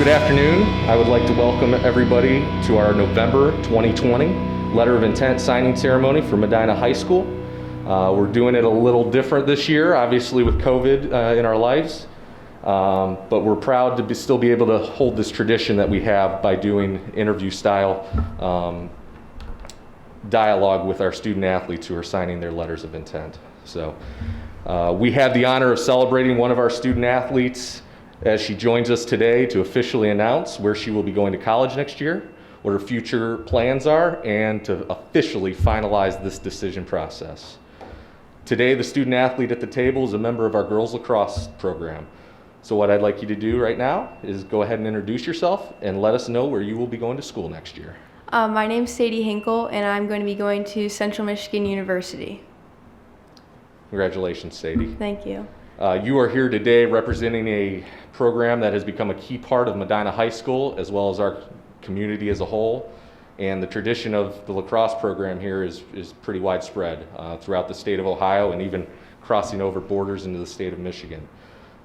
Good afternoon. I would like to welcome everybody to our November 2020 Letter of Intent signing ceremony for Medina High School. We're doing it a little different this year, obviously with COVID in our lives, but we're proud to still be able to hold this tradition that we have by doing interview style dialogue with our student athletes who are signing their letters of intent. So we have the honor of celebrating one of our student athletes as she joins us today to officially announce where she will be going to college next year, what her future plans are, and to officially finalize this decision process. Today, the student athlete at the table is a member of our girls lacrosse program. So what I'd like you to do right now is go ahead and introduce yourself and let us know where you will be going to school next year. My name's Sadie Hinkle, and I'm going to be going to Central Michigan University. Congratulations, Sadie. Thank you. You are here today representing a program that has become a key part of Medina High School as well as our community as a whole. And the tradition of the lacrosse program here is pretty widespread throughout the state of Ohio and even crossing over borders into the state of Michigan.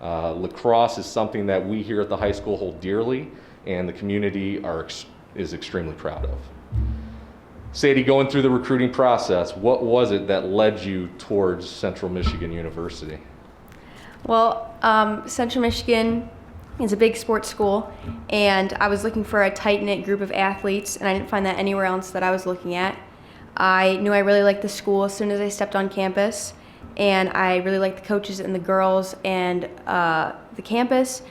Lacrosse is something that we here at the high school hold dearly and the community is extremely proud of. Sadie, going through the recruiting process, what was it that led you towards Central Michigan University? Well, Central Michigan is a big sports school, and I was looking for a tight-knit group of athletes, and I didn't find that anywhere else that I was looking at. I knew I really liked the school as soon as I stepped on campus, and I really liked the coaches and the girls and the campus,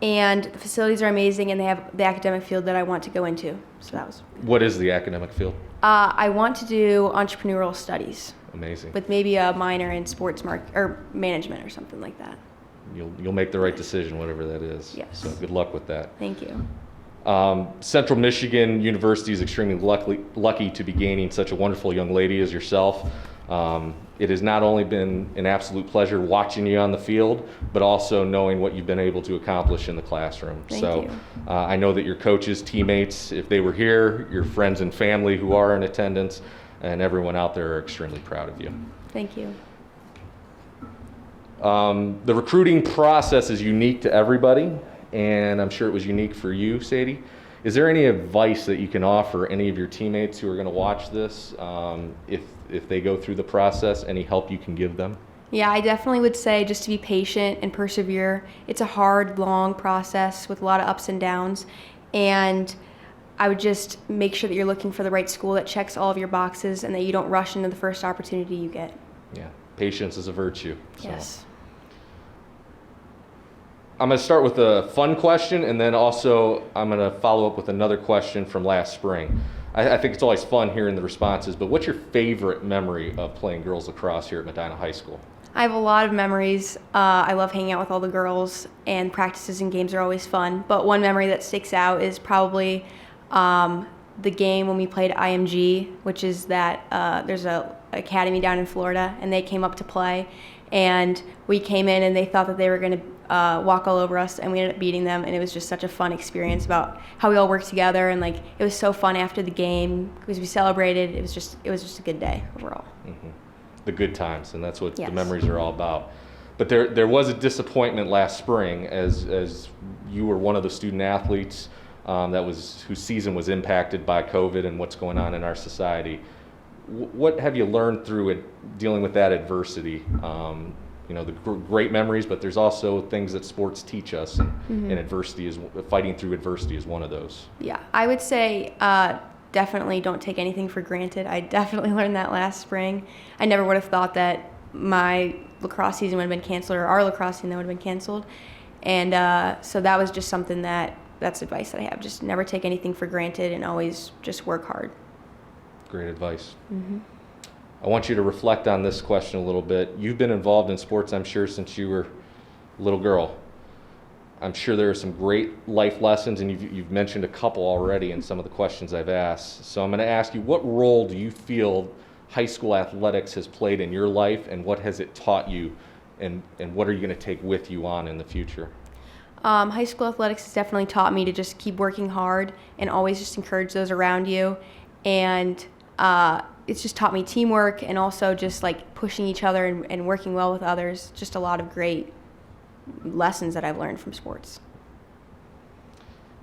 and the facilities are amazing, and they have the academic field that I want to go into. So that was. What is the academic field? I want to do entrepreneurial studies. Amazing. With maybe a minor in sports or management or something like that. You'll make the right decision, whatever that is. Yes. So good luck with that. Thank you. Central Michigan University is extremely lucky to be gaining such a wonderful young lady as yourself. It has not only been an absolute pleasure watching you on the field, but also knowing what you've been able to accomplish in the classroom. Thank you. I know that your coaches, teammates, if they were here, your friends and family who are in attendance, and everyone out there are extremely proud of you. Thank you. The recruiting process is unique to everybody, and I'm sure it was unique for you, Sadie. Is there any advice that you can offer any of your teammates who are going to watch this, if they go through the process, any help you can give them? Yeah, I definitely would say just to be patient and persevere. It's a hard, long process with a lot of ups and downs, and I would just make sure that you're looking for the right school that checks all of your boxes and that you don't rush into the first opportunity you get. Yeah, patience is a virtue. So. Yes. I'm going to start with a fun question, and then also I'm going to follow up with another question from last spring. I think it's always fun hearing the responses, but what's your favorite memory of playing girls lacrosse here at Medina High School? I have a lot of memories. I love hanging out with all the girls, and practices and games are always fun. But one memory that sticks out is probably the game when we played IMG, which is that there's a academy down in Florida, and they came up to play, and we came in and they thought that they were going to walk all over us, and we ended up beating them, and it was just such a fun experience about how we all worked together, and like it was so fun after the game because we celebrated. It was just a good day overall. Mm-hmm. The good times, and that's what Yes. the memories are all about. But there was a disappointment last spring as you were one of the student athletes whose season was impacted by COVID and what's going on in our society. What have you learned through it, dealing with that adversity? The great memories, but there's also things that sports teach us, and adversity fighting through adversity is one of those. Yeah, I would say definitely don't take anything for granted. I definitely learned that last spring. I never would have thought that my lacrosse season would have been canceled, or our lacrosse season would have been canceled, and so that was just something that's advice that I have. Just never take anything for granted, and always just work hard. Great advice. Mm-hmm. I want you to reflect on this question a little bit. You've been involved in sports, I'm sure, since you were a little girl. I'm sure there are some great life lessons, and you've mentioned a couple already in some of the questions I've asked. So I'm going to ask you, what role do you feel high school athletics has played in your life, and what has it taught you, and what are you going to take with you on in the future? High school athletics has definitely taught me to just keep working hard and always just encourage those around you, and it's just taught me teamwork and also just like pushing each other and working well with others. Just a lot of great lessons that I've learned from sports.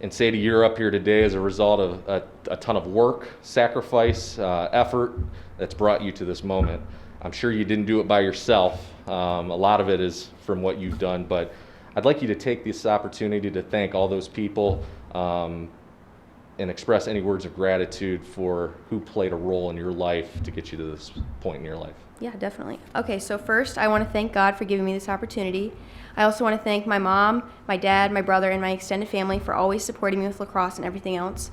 And Sadie, you're up here today as a result of a ton of work, sacrifice, effort that's brought you to this moment. I'm sure you didn't do it by yourself. A lot of it is from what you've done, but I'd like you to take this opportunity to thank all those people and express any words of gratitude for who played a role in your life to get you to this point in your life. Yeah, definitely. Okay, so first I want to thank God for giving me this opportunity. I also want to thank my mom, my dad, my brother, and my extended family for always supporting me with lacrosse and everything else.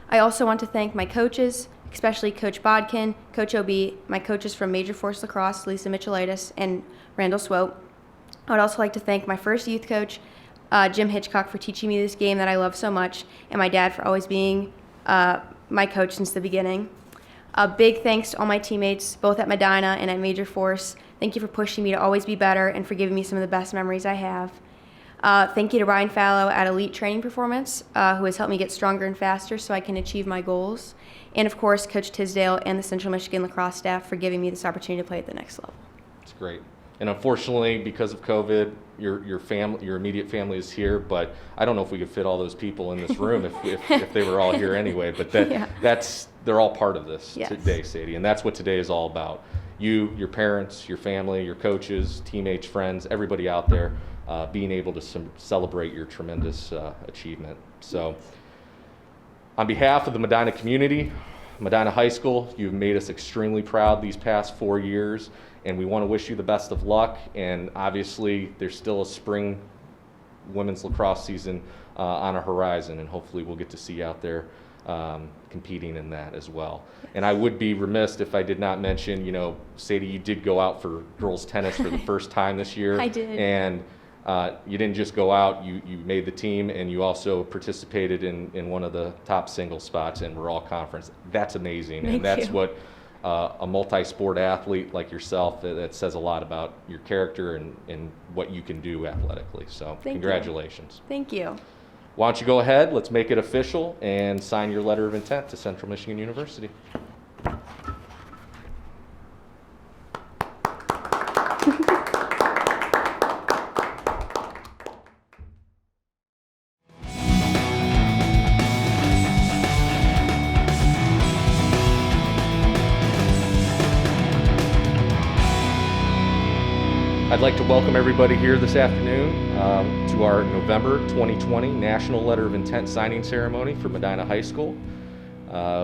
I also want to thank my coaches, especially Coach Bodkin, Coach OB, my coaches from Major Force Lacrosse, Lisa Michelitis, and Randall Swope. I would also like to thank my first youth coach, Jim Hitchcock, for teaching me this game that I love so much, and my dad for always being my coach since the beginning. A big thanks to all my teammates, both at Medina and at Major Force. Thank you for pushing me to always be better and for giving me some of the best memories I have. Thank you to Ryan Fallow at Elite Training Performance, who has helped me get stronger and faster so I can achieve my goals. And of course, Coach Tisdale and the Central Michigan lacrosse staff for giving me this opportunity to play at the next level. It's great. And unfortunately, because of COVID, your family, your immediate family is here, but I don't know if we could fit all those people in this room if they were all here anyway. But they're all part of this today, Sadie, and that's what today is all about. You, your parents, your family, your coaches, teammates, friends, everybody out there being able to celebrate your tremendous achievement. So on behalf of the Medina community, Medina High School, you've made us extremely proud these past 4 years, and we want to wish you the best of luck. And obviously, there's still a spring women's lacrosse season on a horizon, and hopefully we'll get to see you out there competing in that as well. And I would be remiss if I did not mention, Sadie, you did go out for girls tennis for the first time this year. I did. And you didn't just go out, you made the team, and you also participated in one of the top single spots in Rural Conference. That's amazing. And that's what a multi-sport athlete like yourself, that says a lot about your character and what you can do athletically. So congratulations. Thank you. Why don't you go ahead, let's make it official and sign your letter of intent to Central Michigan University. I'd like to welcome everybody here this afternoon to our November 2020 National Letter of Intent signing ceremony for Medina High School.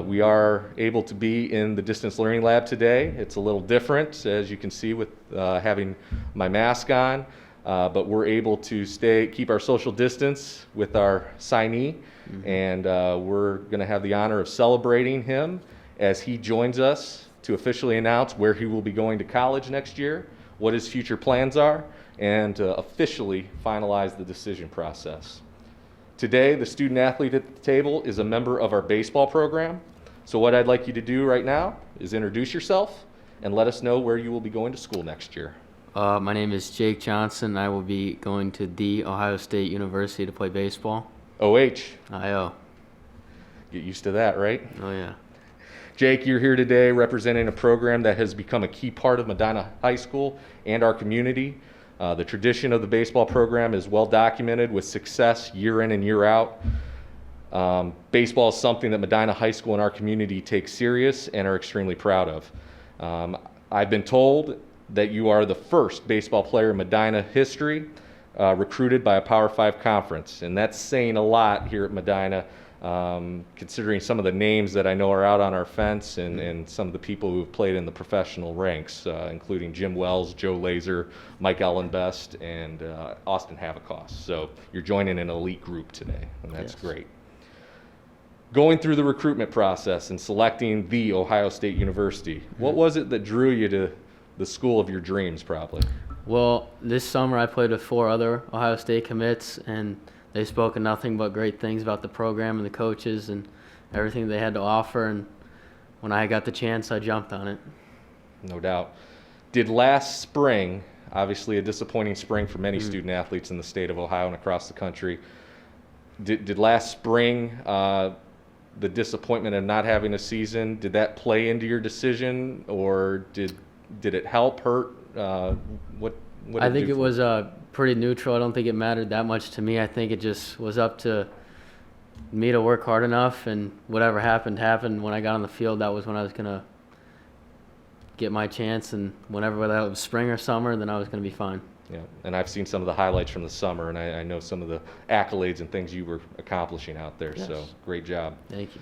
We are able to be in the Distance Learning Lab today. It's a little different, as you can see, with having my mask on, but we're able to keep our social distance with our signee, and we're going to have the honor of celebrating him as he joins us to officially announce where he will be going to college next year, what his future plans are, and officially finalize the decision process. Today, the student athlete at the table is a member of our baseball program. So what I'd like you to do right now is introduce yourself and let us know where you will be going to school next year. My name is Jake Johnson. I will be going to The Ohio State University to play baseball. OH. IO. Get used to that, right? Oh, yeah. Jake, you're here today representing a program that has become a key part of Medina High School and our community. The tradition of the baseball program is well documented with success year in and year out. Baseball is something that Medina High School and our community take serious and are extremely proud of. I've been told that you are the first baseball player in Medina history recruited by a Power 5 conference, and that's saying a lot here at Medina. Considering some of the names that I know are out on our fence and some of the people who have played in the professional ranks, including Jim Wells, Joe Laser, Mike Ellenbest, and Austin Havakos. So you're joining an elite group today, and that's great. Going through the recruitment process and selecting The Ohio State University, what was it that drew you to the school of your dreams, probably? Well, this summer I played with 4 other Ohio State commits, and they spoke of nothing but great things about the program and the coaches and everything they had to offer, and when I got the chance, I jumped on it. No doubt. Did last spring, obviously a disappointing spring for many student athletes in the state of Ohio and across the country, did last spring, the disappointment of not having a season, did that play into your decision, or did it help, hurt? What I think it was pretty neutral. I don't think it mattered that much to me. I think it just was up to me to work hard enough, and whatever happened. When I got on the field, that was when I was going to get my chance, and whether that was spring or summer, then I was going to be fine. Yeah, and I've seen some of the highlights from the summer, and I know some of the accolades and things you were accomplishing out there. Yes. So great job. Thank you.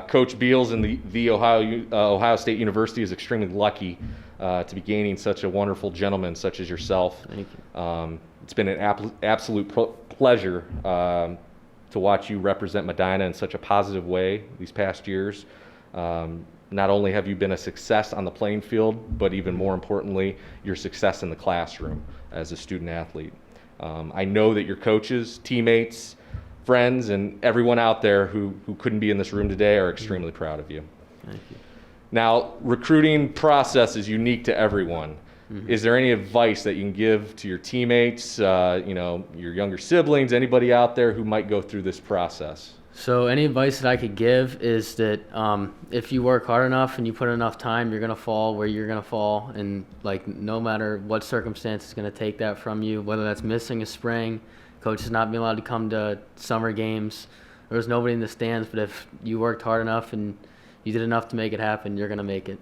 Coach Beals and the Ohio State University is extremely lucky to be gaining such a wonderful gentleman such as yourself. Thank you. It's been an absolute pleasure to watch you represent Medina in such a positive way these past years. Not only have you been a success on the playing field, but even more importantly, your success in the classroom as a student athlete. I know that your coaches, teammates, friends, and everyone out there who couldn't be in this room today are extremely proud of you. Thank you. Now, recruiting process is unique to everyone. Mm-hmm. Is there any advice that you can give to your teammates, your younger siblings, anybody out there who might go through this process? So any advice that I could give is that if you work hard enough and you put in enough time, you're going to fall where you're going to fall. And no matter what circumstance is going to take that from you, whether that's missing a spring, coaches not being allowed to come to summer games, there was nobody in the stands, but if you worked hard enough and you did enough to make it happen, you're going to make it.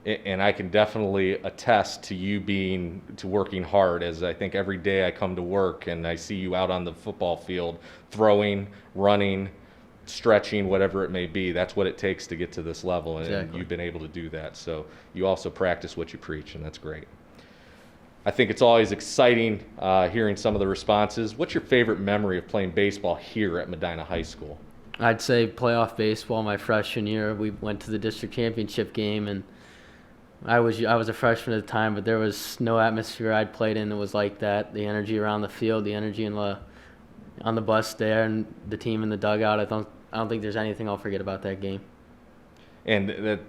And I can definitely attest to you working hard, as I think every day I come to work and I see you out on the football field throwing, running, stretching, whatever it may be. That's what it takes to get to this level, and Exactly. you've been able to do that. So you also practice what you preach, and that's great. I think it's always exciting hearing some of the responses. What's your favorite memory of playing baseball here at Medina High School? I'd say playoff baseball my freshman year. We went to the district championship game, and I was a freshman at the time, but there was no atmosphere I'd played in that was like that. The energy around the field, the energy on the bus there, and the team in the dugout. I don't think there's anything I'll forget about that game. And that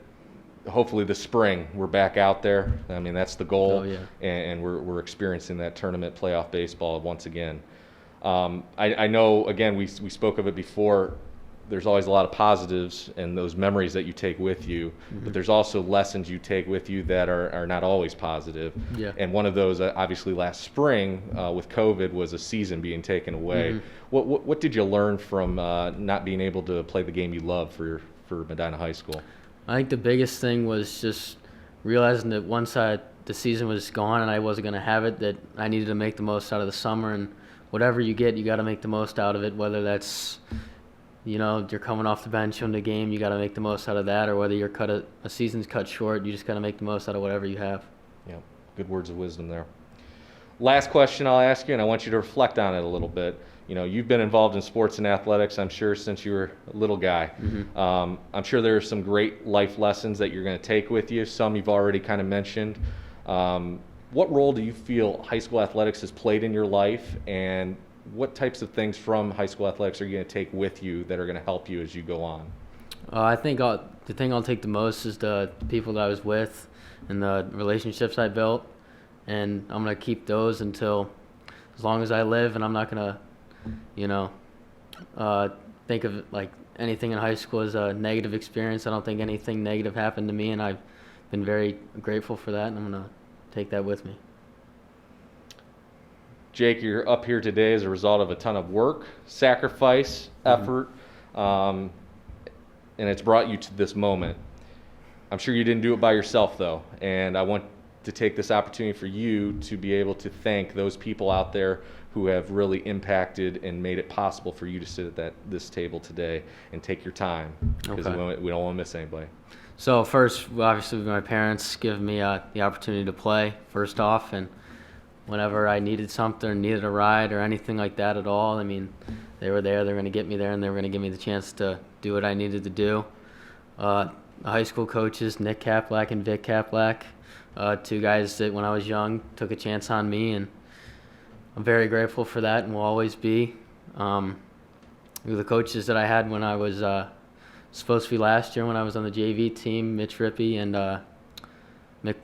hopefully the spring we're back out there. I mean, that's the goal. Oh, yeah. And we're experiencing that tournament playoff baseball once again. I know, again, we spoke of it before. There's always a lot of positives and those memories that you take with you, Mm-hmm. but there's also lessons you take with you that are not always positive. Yeah. And one of those, obviously last spring with COVID, was a season being taken away. Mm-hmm. What did you learn from not being able to play the game you love for Medina High School? I think the biggest thing was just realizing that once the season was gone and I wasn't going to have it, that I needed to make the most out of the summer, and whatever you get, you got to make the most out of it, whether that's you're coming off the bench on the game, you got to make the most out of that, or whether a season's cut short, you just got to make the most out of whatever you have. Yeah, good words of wisdom there. Last question I'll ask you, and I want you to reflect on it a little bit. You've been involved in sports and athletics, I'm sure, since you were a little guy. Mm-hmm. I'm sure there are some great life lessons that you're going to take with you. Some you've already kind of mentioned. What role do you feel high school athletics has played in your life, and what types of things from high school athletics are you going to take with you that are going to help you as you go on? I think the thing I'll take the most is the people that I was with and the relationships I built, and I'm going to keep those until as long as I live, and I'm not going to think of it like anything in high school as a negative experience. I don't think anything negative happened to me, and I've been very grateful for that, and I'm going to take that with me. Jake, you're up here today as a result of a ton of work, sacrifice, effort, and it's brought you to this moment. I'm sure you didn't do it by yourself, though, and I want to take this opportunity for you to be able to thank those people out there who have really impacted and made it possible for you to sit at this table today and take your time, because Okay. we don't want to miss anybody. So first, obviously, my parents giving me the opportunity to play, first off, and whenever I needed something, needed a ride or anything like that at all, I mean, they were there, they were going to get me there, and they were going to give me the chance to do what I needed to do. The high school coaches, Nick Kaplak and Vic Kaplak, two guys that when I was young took a chance on me, and I'm very grateful for that and will always be. The coaches that I had when I was supposed to be last year when I was on the JV team, Mitch Rippey and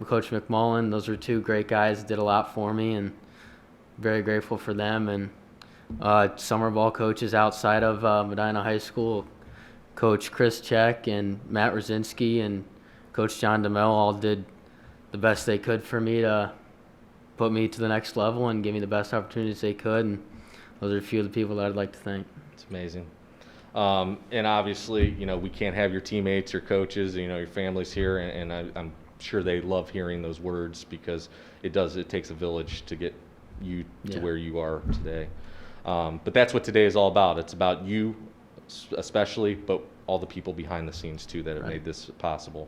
Coach McMullen, those were two great guys that did a lot for me, and very grateful for them. And summer ball coaches outside of Medina High School, Coach Chris Check and Matt Rosinski and Coach John DeMel all did the best they could for me to put me to the next level and give me the best opportunities they could. And those are a few of the people that I'd like to thank. It's amazing. And obviously, we can't have your teammates or coaches, your families here, and I'm sure they love hearing those words because it takes a village to get you to where you are today. But that's what today is all about. It's about you especially, but all the people behind the scenes too that have made this possible.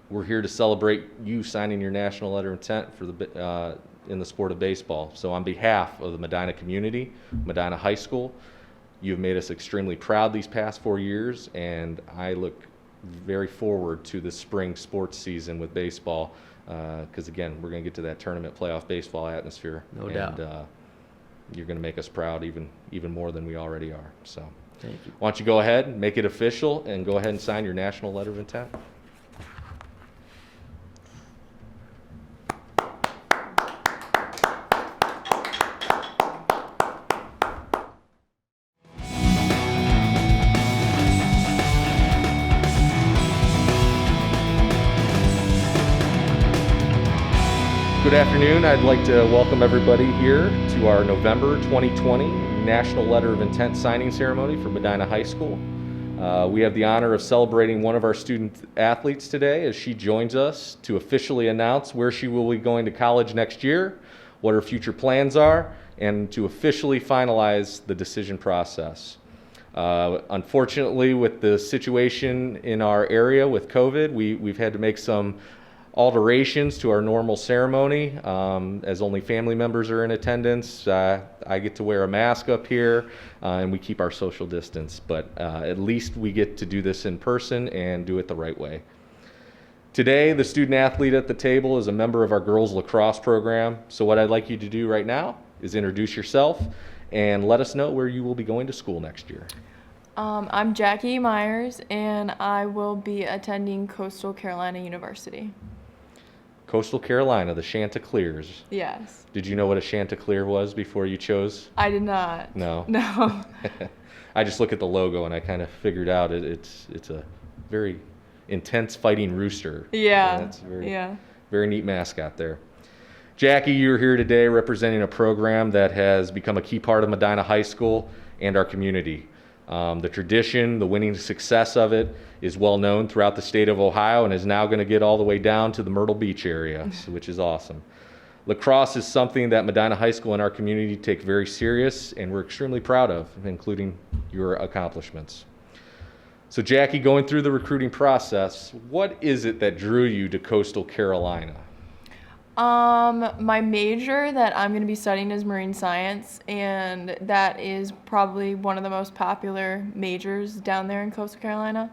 We're here to celebrate you signing your national letter of intent for in the sport of baseball. So on behalf of the Medina community, Medina High School, you've made us extremely proud these past 4 years, and I look very forward to the spring sports season with baseball, because again, we're going to get to that tournament playoff baseball atmosphere. No doubt. You're going to make us proud even more than we already are. So Thank you. why don't you go ahead, make it official, and go ahead and sign your national letter of intent. Good afternoon. I'd like to welcome everybody here to our November 2020 National Letter of Intent signing ceremony for Medina High School. We have the honor of celebrating one of our student athletes today as she joins us to officially announce where she will be going to college next year, what her future plans are, and to officially finalize the decision process. Unfortunately, with the situation in our area with COVID, we've had to make some alterations to our normal ceremony, as only family members are in attendance. I get to wear a mask up here, and we keep our social distance, but at least we get to do this in person and do it the right way. Today, the student athlete at the table is a member of our girls lacrosse program, so what I'd like you to do right now is introduce yourself and let us know where you will be going to school next year. I'm Jackie Meyers, and I will be attending Coastal Carolina University. Coastal Carolina, the Chanticleers. Yes. Did you know what a Chanticleer was before you chose? I did not. No. No. I just look at the logo and I kind of figured out it's a very intense fighting rooster. Yeah. That's very neat mascot there. Jackie, you're here today representing a program that has become a key part of Medina High School and our community. The tradition, the winning success of it is well known throughout the state of Ohio and is now going to get all the way down to the Myrtle Beach area, which is awesome. Lacrosse is something that Medina High School and our community take very serious, and we're extremely proud of, including your accomplishments. So Jackie, going through the recruiting process, what is it that drew you to Coastal Carolina? My major that I'm going to be studying is marine science, and that is probably one of the most popular majors down there in Coastal Carolina.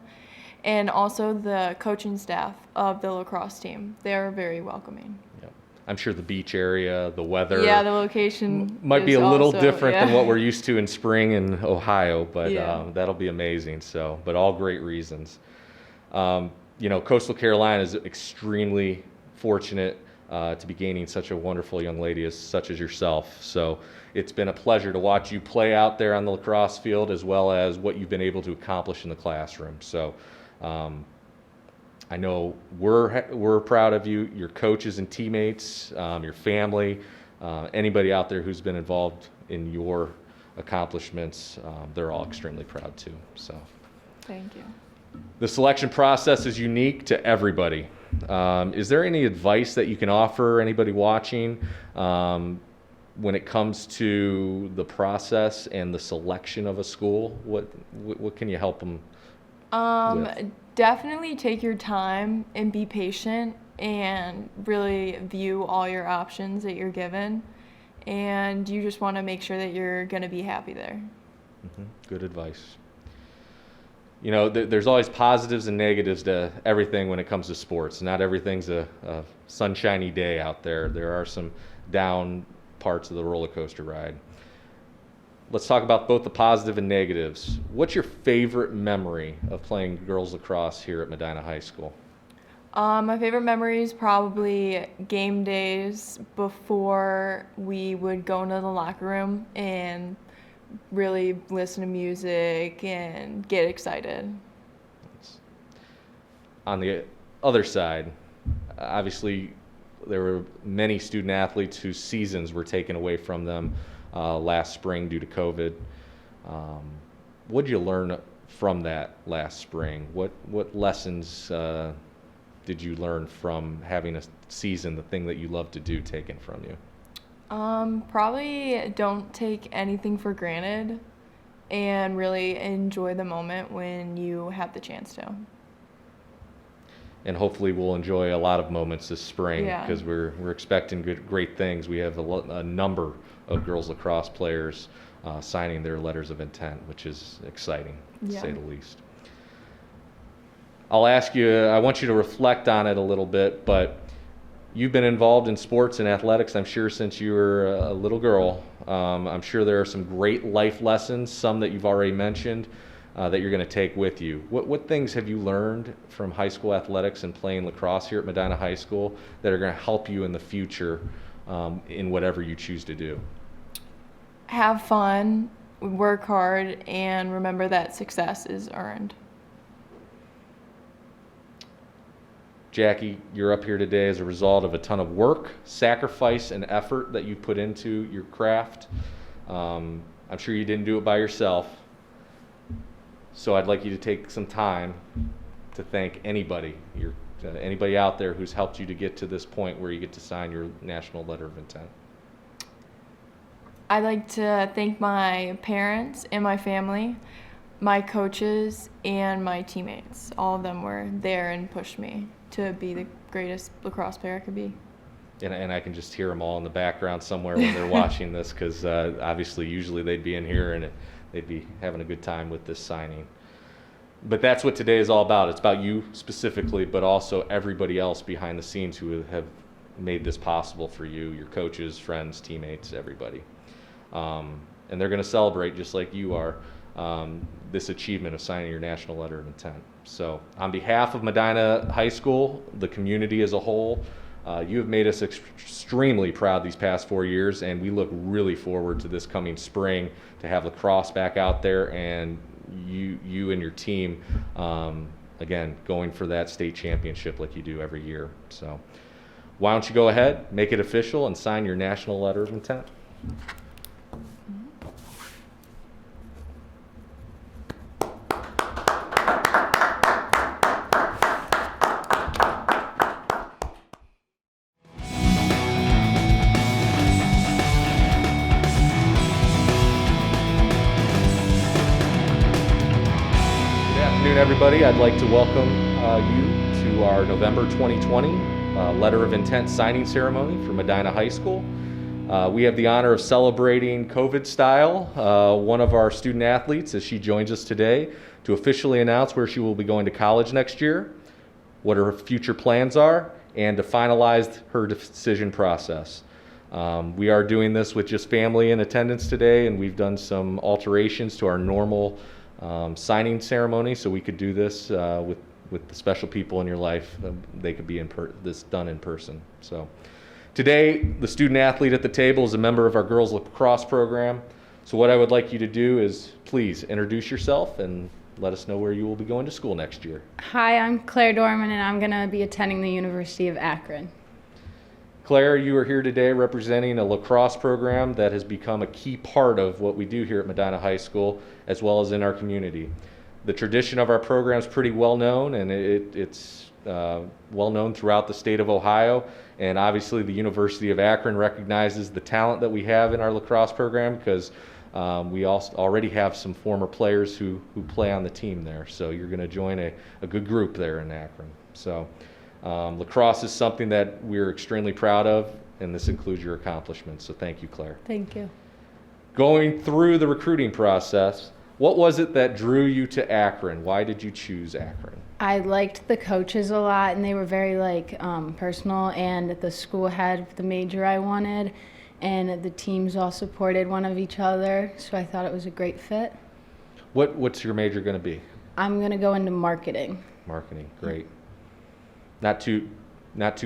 And also the coaching staff of the lacrosse team. They're very welcoming. Yep. I'm sure the beach area, the weather. Yeah, the location might be a little also different than what we're used to in spring in Ohio, but that'll be amazing. So, but all great reasons. Coastal Carolina is extremely fortunate to be gaining such a wonderful young lady such as yourself. So it's been a pleasure to watch you play out there on the lacrosse field as well as what you've been able to accomplish in the classroom. So I know we're proud of you, your coaches and teammates, your family, anybody out there who's been involved in your accomplishments, they're all extremely proud too. So Thank you. the selection process is unique to everybody. Is there any advice that you can offer anybody watching when it comes to the process and the selection of a school? What can you help them with? Definitely take your time and be patient and really view all your options that you're given. And you just want to make sure that you're going to be happy there. Mm-hmm. Good advice. There's always positives and negatives to everything when it comes to sports. Not everything's a sunshiny day out there. There are some down parts of the roller coaster ride. Let's talk about both the positive and negatives. What's your favorite memory of playing girls lacrosse here at Medina High School? My favorite memory is probably game days before we would go into the locker room and really listen to music and get excited. On the other side, obviously there were many student athletes whose seasons were taken away from them last spring due to COVID. What did you learn from that last spring? What lessons did you learn from having a season, the thing that you love to do, taken from you? Probably don't take anything for granted and really enjoy the moment when you have the chance to. And hopefully we'll enjoy a lot of moments this spring, Yeah. because we're expecting great things. We have a number of girls lacrosse players signing their letters of intent, which is exciting, to Yeah. say the least. I'll ask you, I want you to reflect on it a little bit, but you've been involved in sports and athletics, I'm sure, since you were a little girl. I'm sure there are some great life lessons, some that you've already mentioned, that you're going to take with you. What things have you learned from high school athletics and playing lacrosse here at Medina High School that are going to help you in the future in whatever you choose to do? Have fun, work hard, and remember that success is earned. Jackie, you're up here today as a result of a ton of work, sacrifice, and effort that you put into your craft. I'm sure you didn't do it by yourself. So I'd like you to take some time to thank anybody, anybody out there who's helped you to get to this point where you get to sign your national letter of intent. I'd like to thank my parents and my family, my coaches, and my teammates. All of them were there and pushed me to be the greatest lacrosse player I could be. And I can just hear them all in the background somewhere when they're watching this, because obviously usually they'd be in here and they'd be having a good time with this signing. But that's what today is all about. It's about you specifically, but also everybody else behind the scenes who have made this possible for you, your coaches, friends, teammates, everybody. And they're going to celebrate, just like you are, this achievement of signing your national letter of intent. So on behalf of Medina High School, the community as a whole, you have made us extremely proud these past 4 years, and we look really forward to this coming spring to have lacrosse back out there, and you and your team, again, going for that state championship like you do every year. So why don't you go ahead, make it official, and sign your national letter of intent. Everybody, I'd like to welcome you to our November 2020 Letter of Intent signing ceremony for Medina High School. We have the honor of celebrating COVID style one of our student athletes as she joins us today to officially announce where she will be going to college next year, what her future plans are, and to finalize her decision process. We are doing this with just family in attendance today, and we've done some alterations to our normal signing ceremony, so we could do this with the special people in your life. They could be this done in person. So today, the student athlete at the table is a member of our girls lacrosse program. So what I would like you to do is please introduce yourself and let us know where you will be going to school next year. Hi, I'm Claire Dorman, and I'm going to be attending the University of Akron. Claire, you are here today representing a lacrosse program that has become a key part of what we do here at Medina High School, as well as in our community. The tradition of our program is pretty well known, and it's well known throughout the state of Ohio. And obviously the University of Akron recognizes the talent that we have in our lacrosse program, because we also already have some former players who play on the team there. So you're going to join a good group there in Akron. So lacrosse is something that we're extremely proud of, and this includes your accomplishments. So thank you, Claire. Thank you. Going through the recruiting process, what was it that drew you to Akron? Why did you choose Akron? I liked the coaches a lot, and they were very personal, and the school had the major I wanted, and the teams all supported one of each other, so I thought it was a great fit. What's your major going to be? I'm going to go into marketing. Marketing, great. Not too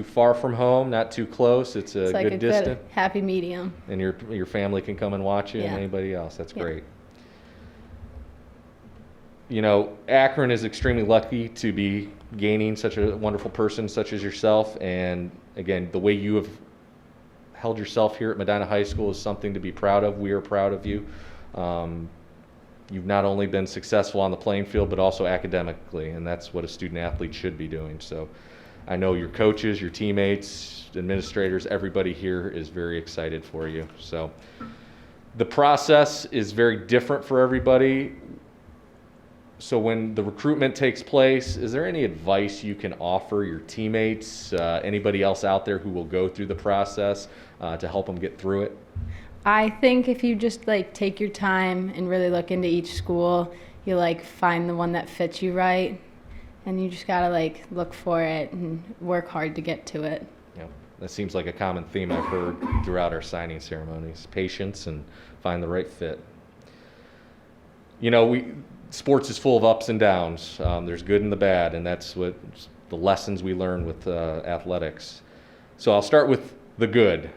far from home, not too close. It's a like good distance. Good happy medium. And your family can come and watch it, and anybody else. That's great. You know, Akron is extremely lucky to be gaining such a wonderful person such as yourself. And again, the way you have held yourself here at Medina High School is something to be proud of. We are proud of you. You've not only been successful on the playing field, but also academically, and that's what a student athlete should be doing. So I know your coaches, your teammates, administrators, everybody here is very excited for you. So the process is very different for everybody. So when the recruitment takes place, is there any advice you can offer your teammates, anybody else out there who will go through the process to help them get through it? I think if you just like take your time and really look into each school, you like find the one that fits you right, and you just gotta like look for it and work hard to get to it. Yeah, that seems like a common theme I've heard throughout our signing ceremonies: patience and find the right fit. You know, sports is full of ups and downs. There's good and the bad, and that's what the lessons we learn with athletics. So I'll start with the good.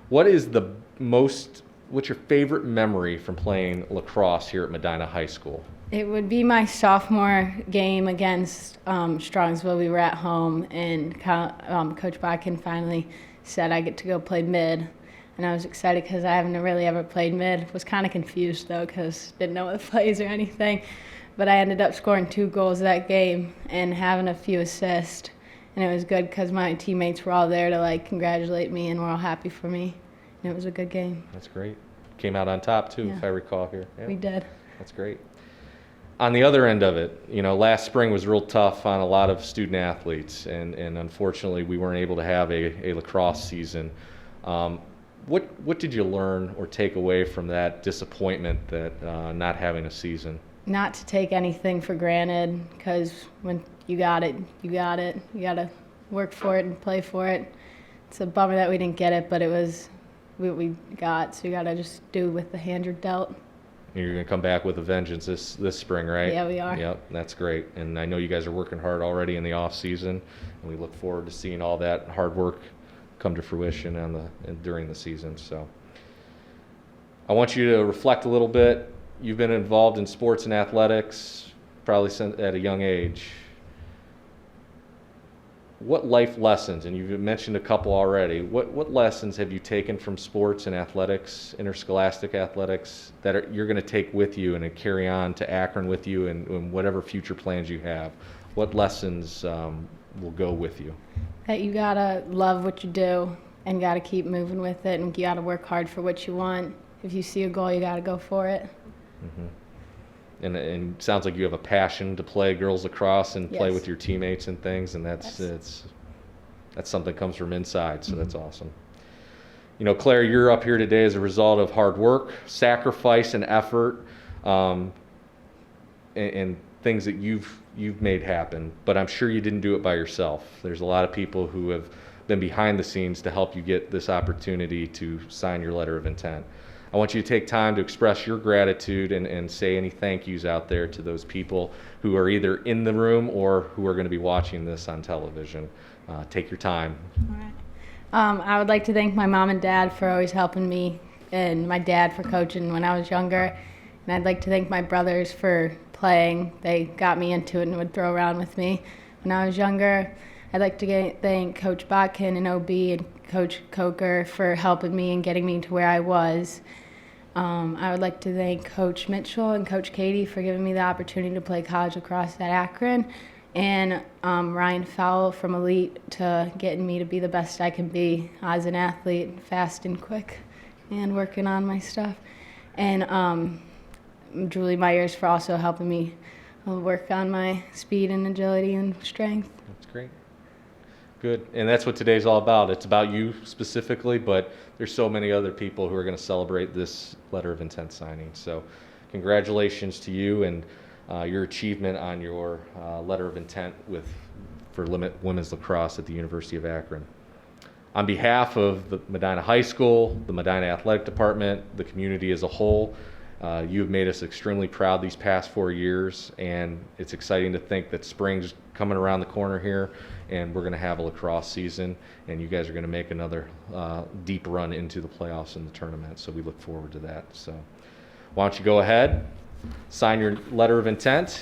What's your favorite memory from playing lacrosse here at Medina High School? It would be my sophomore game against Strongsville. We were at home, and Coach Bodkin finally said I get to go play mid. And I was excited because I haven't really ever played mid. Was kind of confused, though, because didn't know the plays or anything. But I ended up scoring 2 goals that game and having a few assists. And it was good because my teammates were all there to, like, congratulate me and were all happy for me. And it was a good game. That's great. Came out on top, too, Yeah. if I recall here. Yeah. We did. That's great. On the other end of it, you know, last spring was real tough on a lot of student athletes, and unfortunately we weren't able to have a lacrosse season. What did you learn or take away from that disappointment that not having a season? Not to take anything for granted, because when you got it, you got it. You got to work for it and play for it. It's a bummer that we didn't get it, but it was what we got, so you got to just do with the hand you're dealt. You're going to come back with a vengeance this spring, right? Yeah, we are. Yep, that's great. And I know you guys are working hard already in the off season, and we look forward to seeing all that hard work come to fruition during the season. So I want you to reflect a little bit. You've been involved in sports and athletics probably since at a young age. What life lessons, and you've mentioned a couple already, what lessons have you taken from sports and athletics, interscholastic athletics, that you're going to take with you and carry on to Akron with you and whatever future plans you have? What lessons will go with you? That you got to love what you do and got to keep moving with it, and you got to work hard for what you want. If you see a goal, you got to go for it. Mm-hmm. And it sounds like you have a passion to play girls lacrosse and play Yes. with your teammates and things, and that's something that comes from inside, so that's awesome. You know, Claire, you're up here today as a result of hard work, sacrifice, and effort, and things that you've made happen, but I'm sure you didn't do it by yourself. There's a lot of people who have been behind the scenes to help you get this opportunity to sign your letter of intent. I want you to take time to express your gratitude and say any thank yous out there to those people who are either in the room or who are going to be watching this on television. Take your time. All right. I would like to thank my mom and dad for always helping me, and my dad for coaching when I was younger. And I'd like to thank my brothers for playing. They got me into it and would throw around with me when I was younger. I'd like to thank Coach Botkin and OB and Coach Coker for helping me and getting me to where I was. I would like to thank Coach Mitchell and Coach Katie for giving me the opportunity to play college lacrosse at Akron, and Ryan Fowle from Elite to getting me to be the best I can be as an athlete, fast and quick, and working on my stuff. And Julie Meyers for also helping me work on my speed and agility and strength. That's great. Good. And that's what today's all about. It's about you specifically, but there's so many other people who are going to celebrate this letter of intent signing. So congratulations to you and your achievement on your letter of intent for women's lacrosse at the University of Akron. On behalf of the Medina High School, the Medina Athletic Department, the community as a whole, you have made us extremely proud these past 4 years, and it's exciting to think that spring's coming around the corner here, and we're going to have a lacrosse season, and you guys are going to make another deep run into the playoffs and the tournament, so we look forward to that. So why don't you go ahead, sign your letter of intent,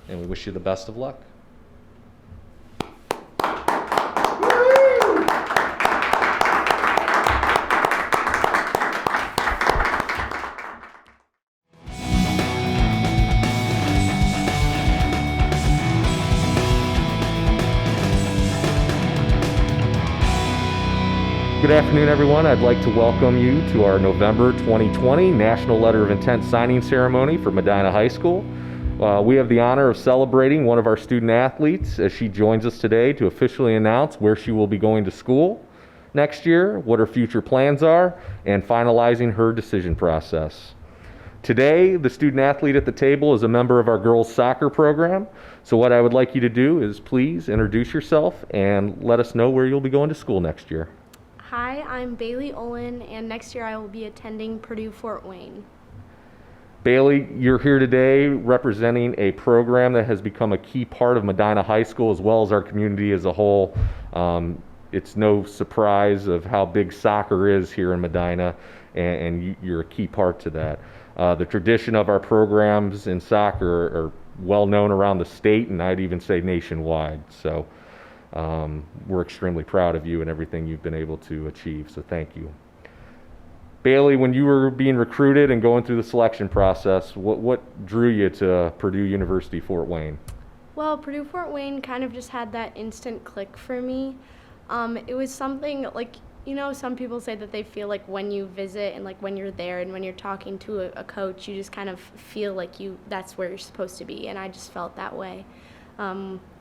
and we wish you the best of luck. Good afternoon, everyone. I'd like to welcome you to our November 2020 National Letter of Intent signing ceremony for Medina High School. We have the honor of celebrating one of our student athletes as she joins us today to officially announce where she will be going to school next year, what her future plans are, and finalizing her decision process. Today, the student athlete at the table is a member of our girls soccer program. So what I would like you to do is please introduce yourself and let us know where you'll be going to school next year. Hi, I'm Bailey Olin, and next year I will be attending Purdue Fort Wayne. Bailey, you're here today representing a program that has become a key part of Medina High School as well as our community as a whole. It's no surprise of how big soccer is here in Medina, and you're a key part to that. The tradition of our programs in soccer are well known around the state, and I'd even say nationwide. So we're extremely proud of you and everything you've been able to achieve, so thank you. Bailey, when you were being recruited and going through the selection process, what drew you to Purdue University Fort Wayne? Well, Purdue Fort Wayne kind of just had that instant click for me. It was something like, some people say that they feel like when you visit and like when you're there and when you're talking to a coach, you just kind of feel like that's where you're supposed to be, and I just felt that way.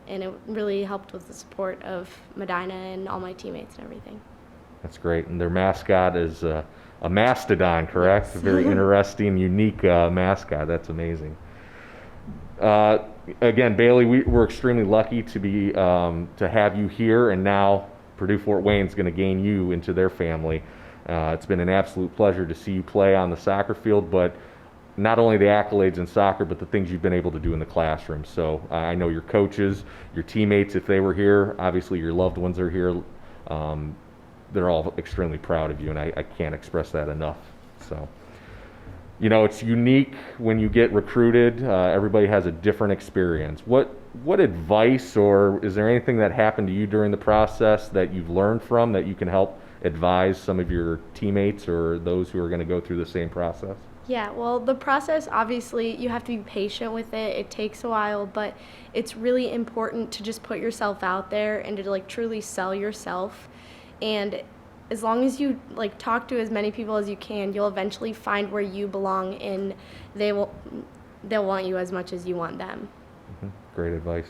And it really helped with the support of Medina and all my teammates and everything. That's great. And their mascot is a mastodon, correct? Yes. A very interesting, unique mascot. That's amazing. Again, Bailey, we're extremely lucky to have you here, and now Purdue Fort Wayne is going to gain you into their family. It's been an absolute pleasure to see you play on the soccer field, but not only the accolades in soccer, but the things you've been able to do in the classroom. So I know your coaches, your teammates, if they were here, obviously your loved ones are here. They're all extremely proud of you, and I can't express that enough. So, it's unique when you get recruited. Everybody has a different experience. What advice, or is there anything that happened to you during the process that you've learned from that you can help advise some of your teammates or those who are going to go through the same process? Yeah, well, the process, obviously, you have to be patient with it. It takes a while, but it's really important to just put yourself out there and to truly sell yourself. And as long as you talk to as many people as you can, you'll eventually find where you belong, and they'll want you as much as you want them. Mm-hmm. Great advice.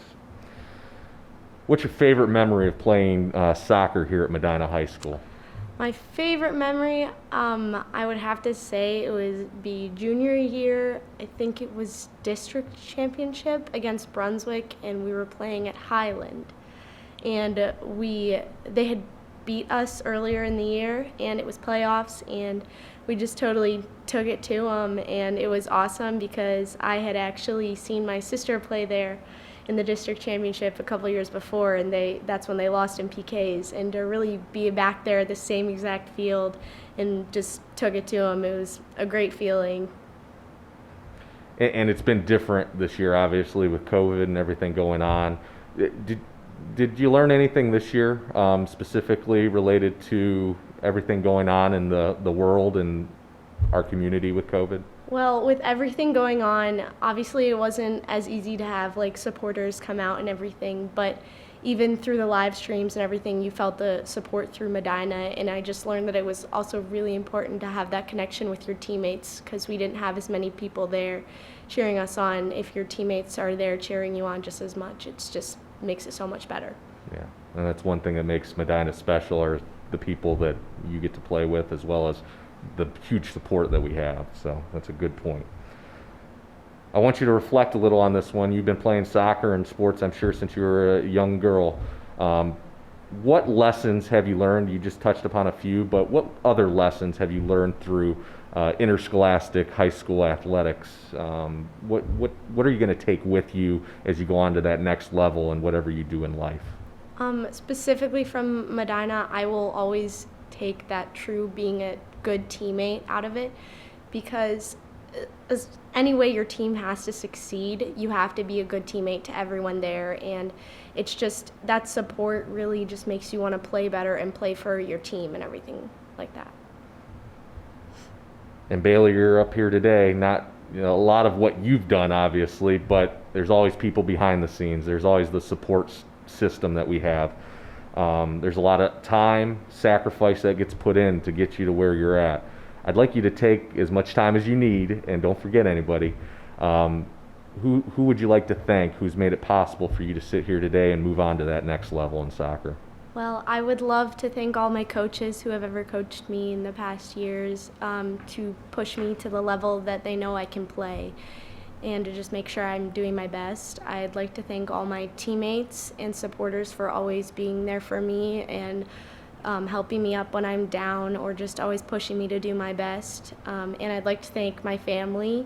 What's your favorite memory of playing soccer here at Medina High School? My favorite memory, I would have to say it would be junior year. I think it was district championship against Brunswick, and we were playing at Highland. And they had beat us earlier in the year, and it was playoffs, and we just totally took it to them, and it was awesome because I had actually seen my sister play there in the district championship a couple years before, and that's when they lost in PKs, and to really be back there at the same exact field and just took it to them, it was a great feeling. And it's been different this year, obviously, with COVID and everything going on. Did you learn anything this year specifically related to everything going on in the world and our community with COVID? Well, with everything going on, obviously it wasn't as easy to have supporters come out and everything, but even through the live streams and everything, you felt the support through Medina, and I just learned that it was also really important to have that connection with your teammates because we didn't have as many people there cheering us on. If your teammates are there cheering you on just as much, it's just makes it so much better. Yeah, and that's one thing that makes Medina special, are the people that you get to play with, as well as the huge support that we have. So that's a good point. I want you to reflect a little on this one. You've been playing soccer and sports, I'm sure, since you were a young girl. What lessons have you learned? You just touched upon a few, but what other lessons have you learned through interscholastic high school athletics? What are you going to take with you as you go on to that next level and whatever you do in life? Specifically from Medina, I will always take that true being a good teammate out of it, because any way your team has to succeed, you have to be a good teammate to everyone there, and it's just that support really just makes you want to play better and play for your team and everything like that. And Bailey, you're up here today, not a lot of what you've done, obviously, but there's always people behind the scenes. There's always the support system that we have. There's a lot of time, sacrifice that gets put in to get you to where you're at. I'd like you to take as much time as you need, and don't forget anybody. Who would you like to thank who's made it possible for you to sit here today and move on to that next level in soccer? Well, I would love to thank all my coaches who have ever coached me in the past years to push me to the level that they know I can play and to just make sure I'm doing my best. I'd like to thank all my teammates and supporters for always being there for me and helping me up when I'm down or just always pushing me to do my best. And I'd like to thank my family.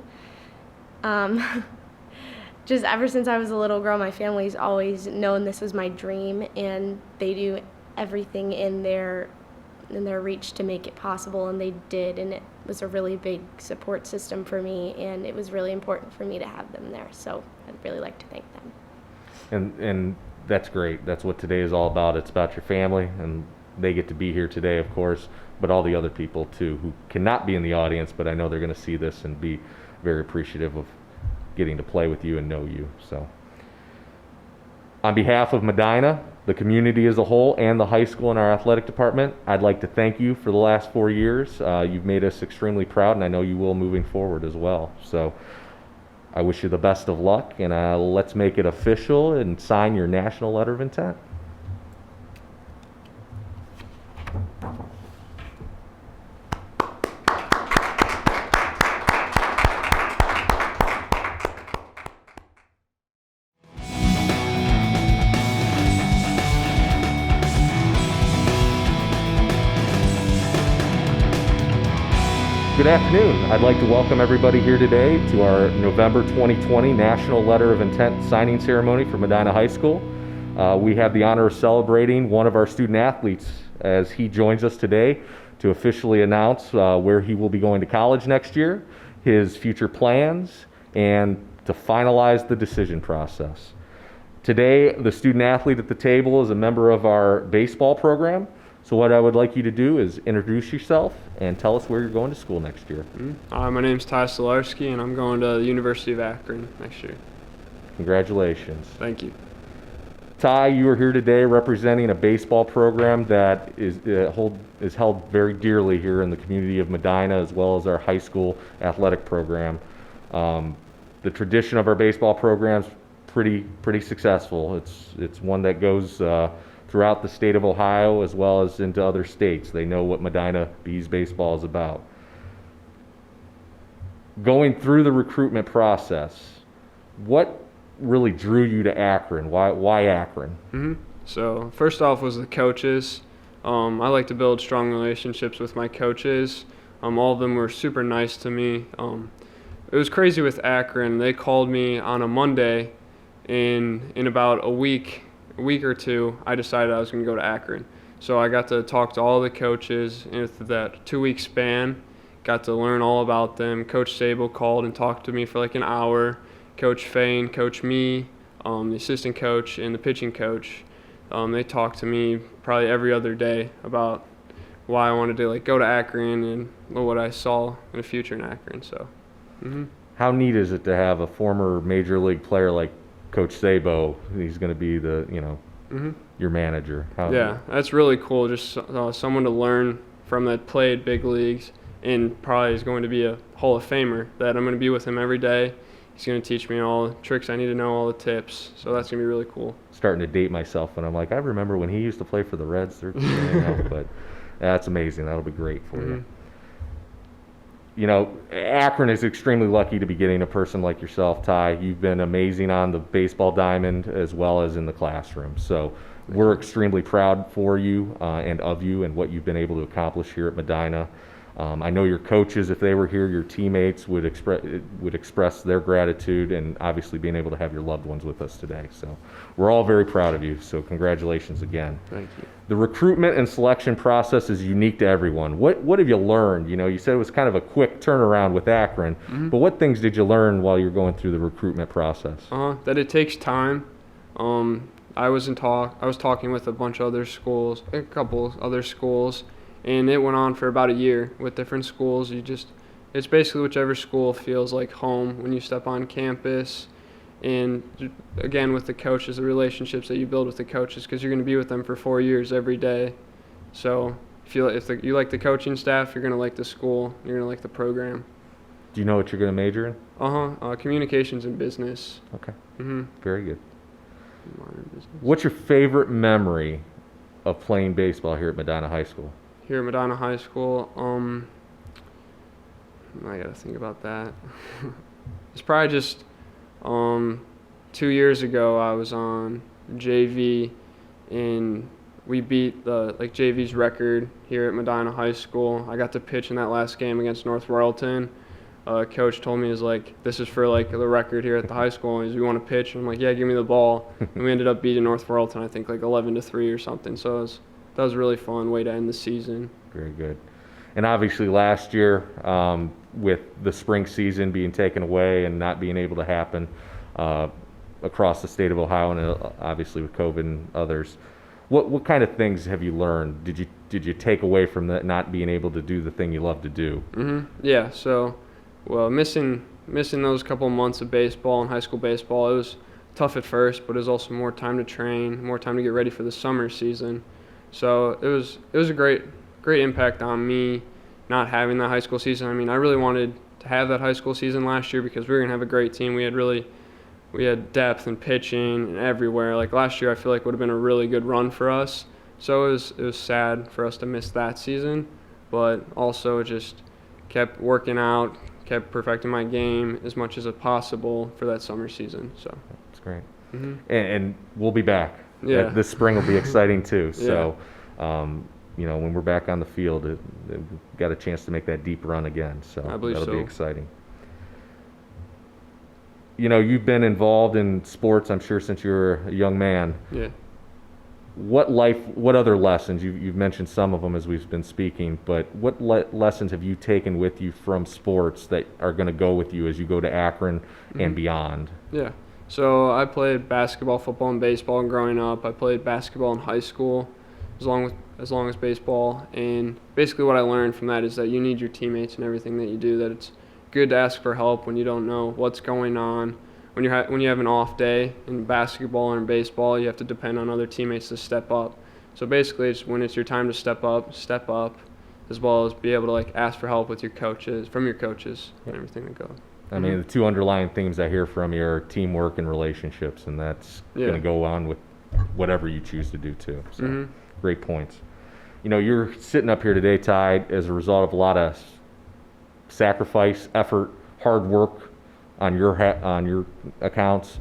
Just ever since I was a little girl, my family's always known this was my dream, and they do everything in their reach to make it possible, and they did, and it was a really big support system for me, and it was really important for me to have them there. So I'd really like to thank them. And that's great. That's what today is all about. It's about your family, and they get to be here today, of course, but all the other people too who cannot be in the audience, but I know they're going to see this and be very appreciative of getting to play with you and know you. So on behalf of Medina, the community as a whole, and the high school and our athletic department, I'd like to thank you for the last 4 years. You've made us extremely proud, and I know you will moving forward as well. So I wish you the best of luck, and let's make it official and sign your national letter of intent. Good afternoon. I'd like to welcome everybody here today to our November 2020 National Letter of Intent signing ceremony for Medina High School. We have the honor of celebrating one of our student athletes as he joins us today to officially announce where he will be going to college next year, his future plans, and to finalize the decision process. Today, the student athlete at the table is a member of our baseball program. So what I would like you to do is introduce yourself and tell us where you're going to school next year. My name's Ty Stolarski, and I'm going to the University of Akron next year. Congratulations. Thank you. Ty, you are here today representing a baseball program that is held very dearly here in the community of Medina, as well as our high school athletic program. The tradition of our baseball program is pretty successful. It's one that goes throughout the state of Ohio as well as into other states. They know what Medina Bees baseball is about. Going through the recruitment process, what really drew you to Akron? Why Akron? So first off was the coaches. I like to build strong relationships with my coaches. All of them were super nice to me. It was crazy with Akron. They called me on a Monday. In about a week or two, I decided I was going to go to Akron. So I got to talk to all the coaches in that 2-week span, got to learn all about them. Coach Sable called and talked to me for like an hour. Coach Fain, Coach Me, the assistant coach, and the pitching coach. They talked to me probably every other day about why I wanted to go to Akron and what I saw in the future in Akron. So, How neat is it to have a former major league player like Coach Sabo? He's going to be your manager. Yeah, that's really cool. Just someone to learn from that played big leagues and probably is going to be a Hall of Famer. That I'm going to be with him every day. He's going to teach me all the tricks I need to know, all the tips. So that's going to be really cool. Starting to date myself, and I'm like, I remember when he used to play for the Reds. But that's amazing. That'll be great for you. You know, Akron is extremely lucky to be getting a person like yourself, Ty. You've been amazing on the baseball diamond as well as in the classroom. So we're extremely proud for you and of you and what you've been able to accomplish here at Medina. I know your coaches, if they were here, your teammates would express their gratitude, and obviously being able to have your loved ones with us today. So we're all very proud of you. So congratulations again. Thank you. The recruitment and selection process is unique to everyone. What have you learned? You know, you said it was kind of a quick turnaround with Akron, but what things did you learn while you were going through the recruitment process? That it takes time. I was talking with a couple other schools, and it went on for about a year with different schools. It's basically whichever school feels like home when you step on campus, and again with the coaches, the relationships that you build with the coaches, because you're going to be with them for 4 years every day. So if you like the coaching staff, you're going to like the school, you're going to like the program. Do you know what you're going to major in? Communications and business. Okay. Mm-hmm. Very good. Modern business. What's your favorite memory of playing baseball here at Medina High School? Here at Medina High School, I gotta think about that. It's probably just 2 years ago I was on JV, and we beat the JV's record here at Medina High School. I got to pitch in that last game against North Royalton. Coach told me, this is for the record here at the high school. We want to pitch. And I'm like, yeah, give me the ball. And we ended up beating North Royalton, I think 11-3 or something. So that was a really fun way to end the season. Very good. And obviously last year, with the spring season being taken away and not being able to happen across the state of Ohio, and obviously with COVID and others, what kind of things have you learned? Did you take away from that, not being able to do the thing you love to do? Mm-hmm. Yeah. So, missing those couple months of baseball and high school baseball, it was tough at first, but it was also more time to train, more time to get ready for the summer season. So it was a great impact on me not having that high school season. I mean, I really wanted to have that high school season last year because we were gonna have a great team. We had depth and pitching and everywhere. Last year, I feel like would have been a really good run for us. So it was sad for us to miss that season, but also just kept working out, kept perfecting my game as much as possible for that summer season. So that's great. Mm-hmm. And we'll be back. Yeah. This spring will be exciting too. Yeah. So, when we're back on the field, we've got a chance to make that deep run again. So I believe that'll be so. exciting. You've been involved in sports, I'm sure, since you were a young man. Yeah. What other lessons, you've mentioned some of them as we've been speaking, but what lessons have you taken with you from sports that are going to go with you as you go to Akron and beyond? Yeah. So I played basketball, football, and baseball growing up. I played basketball in high school as long as baseball. And basically what I learned from that is that you need your teammates in everything that you do, that it's good to ask for help when you don't know what's going on. When you have an off day in basketball or in baseball, you have to depend on other teammates to step up. So basically, when it's your time to step up, as well as be able to ask for help with your coaches, and everything that goes. I mean, the two underlying themes I hear from you are teamwork and relationships, and that's going to go on with whatever you choose to do too. So great points. You're sitting up here today, Ty, as a result of a lot of sacrifice, effort, hard work on your accounts,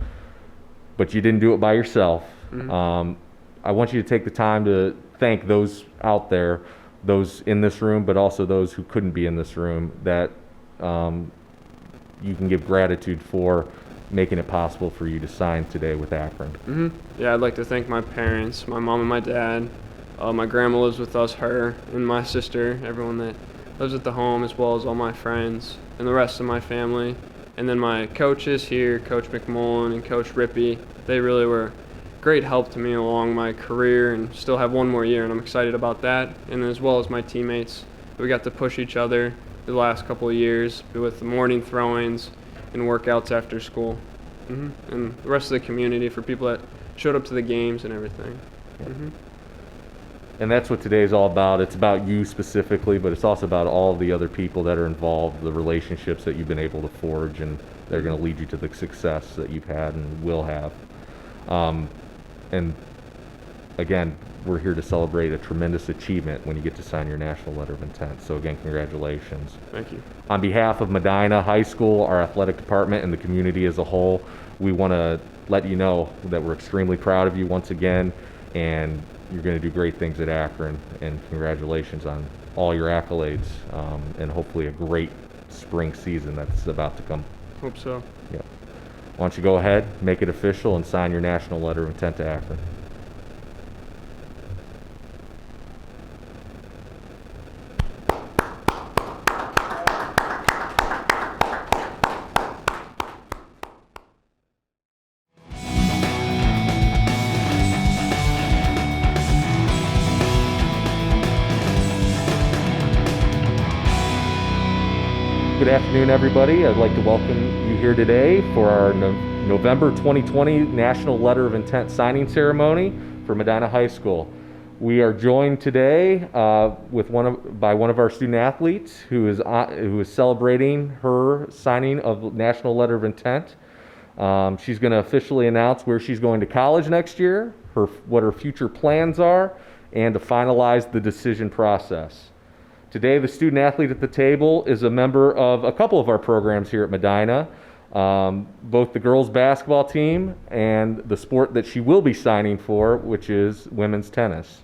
but you didn't do it by yourself. I want you to take the time to thank those out there, those in this room, but also those who couldn't be in this room, that you can give gratitude for making it possible for you to sign today with Akron. Yeah, I'd like to thank my parents, my mom and my dad. My grandma lives with us, her and my sister, everyone that lives at the home, as well as all my friends and the rest of my family. And then my coaches here, Coach McMullen and Coach Rippey, they really were great help to me along my career, and still have one more year, and I'm excited about that. And as well as my teammates, we got to push each other the last couple of years with the morning throw-ins and workouts after school. And the rest of the community, for people that showed up to the games and everything. And that's what today's all about. It's about you specifically, but it's also about all the other people that are involved, the relationships that you've been able to forge, and they're going to lead you to the success that you've had and will have. And again, we're here to celebrate a tremendous achievement when you get to sign your national letter of intent. So again, congratulations. Thank you. On behalf of Medina High School, our athletic department, and the community as a whole, we want to let you know that we're extremely proud of you once again, and you're going to do great things at Akron, and congratulations on all your accolades, and hopefully a great spring season that's about to come. Hope so. Yeah. Why don't you go ahead, make it official, and sign your national letter of intent to Akron. Good afternoon, everybody. I'd like to welcome you here today for our November 2020 National Letter of Intent signing ceremony for Medina High School. We are joined today by one of our student athletes who is celebrating her signing of National Letter of Intent. She's going to officially announce where she's going to college next year, what her future plans are, and to finalize the decision process. Today, the student athlete at the table is a member of a couple of our programs here at Medina, both the girls basketball team and the sport that she will be signing for, which is women's tennis.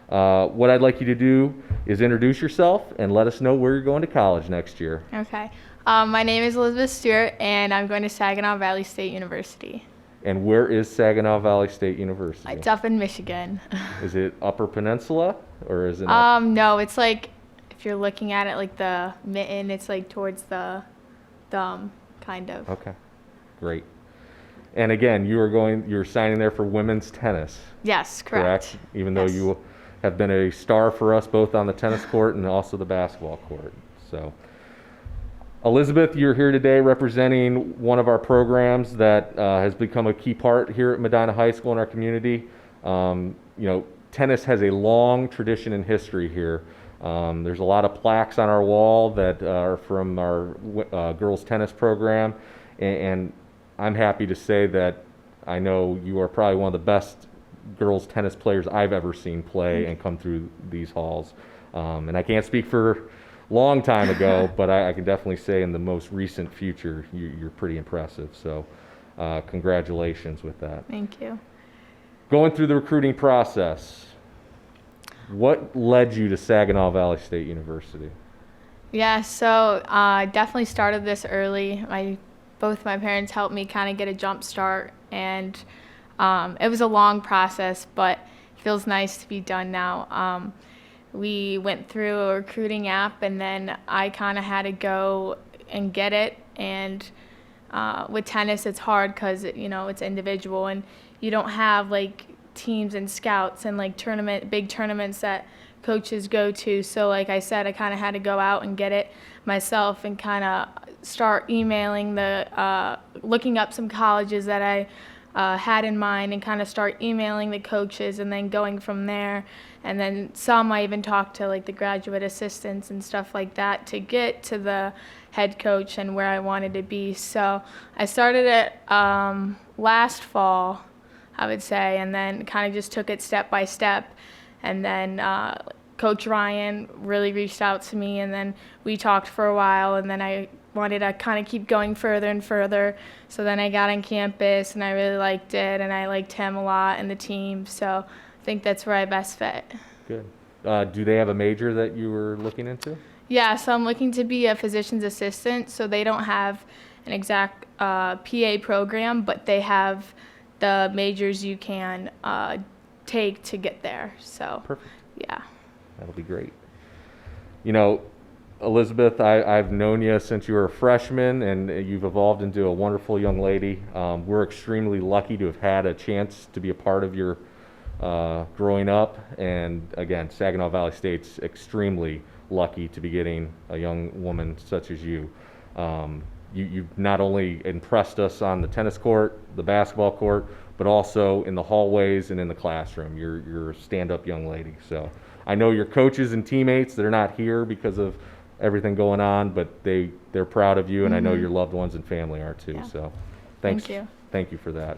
What I'd like you to do is introduce yourself and let us know where you're going to college next year. Okay. My name is Elizabeth Stuart, and I'm going to Saginaw Valley State University. And where is Saginaw Valley State University? It's up in Michigan. Is it Upper Peninsula or is it? No, it's like, if you're looking at it like the mitten, it's like towards the thumb, kind of. Okay, great. And again, you're signing there for women's tennis. Yes, correct. Even though you have been a star for us both on the tennis court and also the basketball court. So, Elizabeth, you're here today representing one of our programs that has become a key part here at Medina High School in our community. Tennis has a long tradition and history here. There's a lot of plaques on our wall that are from our girls tennis program, and I'm happy to say that I know you are probably one of the best girls tennis players I've ever seen play and come through these halls. And I can't speak for a long time ago, but I can definitely say in the most recent future, you're pretty impressive. So congratulations with that. Thank you. Going through the recruiting process, what led you to Saginaw Valley State University? Yeah, so I definitely started this early. Both my parents helped me kind of get a jump start, and it was a long process, but it feels nice to be done now. We went through a recruiting app, and then I kind of had to go and get it. And with tennis, it's hard because it's individual, and you don't have like teams and scouts and like big tournaments that coaches go to. So like I said, I kind of had to go out and get it myself and kind of start emailing looking up some colleges that I had in mind and kind of start emailing the coaches and then going from there. And then some I even talked to like the graduate assistants and stuff like that to get to the head coach and where I wanted to be. So I started it last fall, I would say, and then kind of just took it step by step. And then Coach Ryan really reached out to me, and then we talked for a while, and then I wanted to kind of keep going further and further. So then I got on campus, and I really liked it, and I liked him a lot and the team. So I think that's where I best fit. Good. Do they have a major that you were looking into? Yeah, so I'm looking to be a physician's assistant. So they don't have an exact PA program, but they have the majors you can take to get there. So, perfect. Yeah. That'll be great. Elizabeth, I've known you since you were a freshman, and you've evolved into a wonderful young lady. We're extremely lucky to have had a chance to be a part of your growing up. And again, Saginaw Valley State's extremely lucky to be getting a young woman such as you. You've not only impressed us on the tennis court, the basketball court, but also in the hallways and in the classroom. You're a stand-up young lady. So I know your coaches and teammates, they're not here because of everything going on, but they're proud of you, and I know your loved ones and family are too. Yeah. So thanks. Thank you. Thank you for that.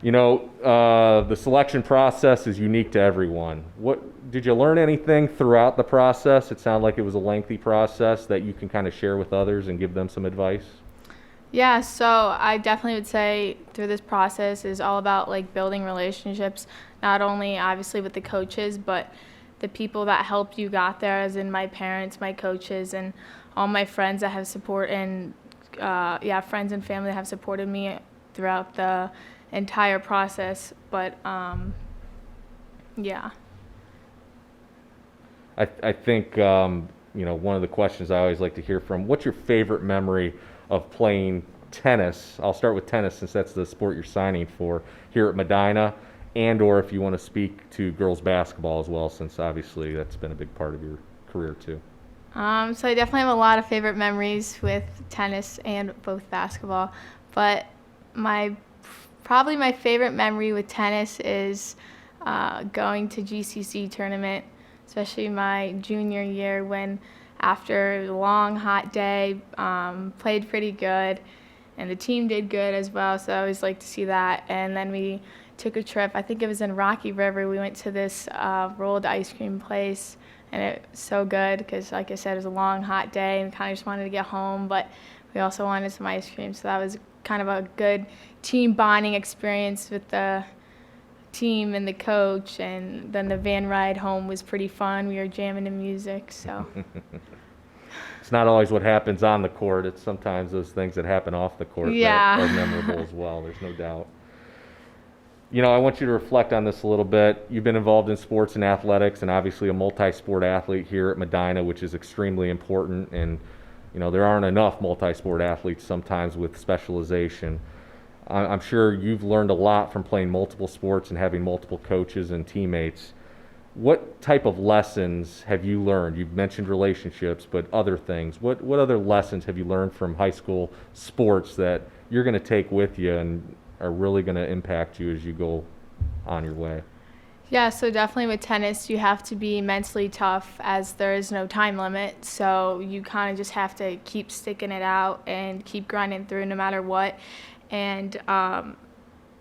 The selection process is unique to everyone. Did you learn anything throughout the process? It sounded like it was a lengthy process that you can kind of share with others and give them some advice. Yeah, so I definitely would say through this process is all about like building relationships, not only obviously with the coaches, but the people that helped you got there, as in my parents, my coaches, and all my friends that have friends and family that have supported me throughout the entire process. But yeah. I think one of the questions I always like to hear from, what's your favorite memory of playing tennis? I'll start with tennis since that's the sport you're signing for here at Medina, and or if you want to speak to girls basketball as well, since obviously that's been a big part of your career too. So I definitely have a lot of favorite memories with tennis and both basketball, but Probably my favorite memory with tennis is going to GCC tournament, especially my junior year when after a long hot day, played pretty good, and the team did good as well, so I always like to see that. And then we took a trip, I think it was in Rocky River. We went to this rolled ice cream place, and it was so good because, like I said, it was a long hot day and kind of just wanted to get home, but we also wanted some ice cream, so that was kind of a good team bonding experience with the team and the coach. And then the van ride home was pretty fun. We were jamming to music, so. It's not always what happens on the court. It's sometimes those things that happen off the court Yeah. that are memorable as well. There's no doubt. You know, I want you to reflect on this a little bit. You've been involved in sports and athletics and obviously a multi-sport athlete here at Medina, which is extremely important. And, you know, there aren't enough multi-sport athletes sometimes with specialization. I'm sure you've learned a lot from playing multiple sports and having multiple coaches and teammates. What type of lessons have you learned? You've mentioned relationships, but other things. What other lessons have you learned from high school sports that you're going to take with you and are really going to impact you as you go on your way? Yeah, so definitely with tennis, you have to be mentally tough as there is no time limit. So you kind of just have to keep sticking it out and keep grinding through no matter what. And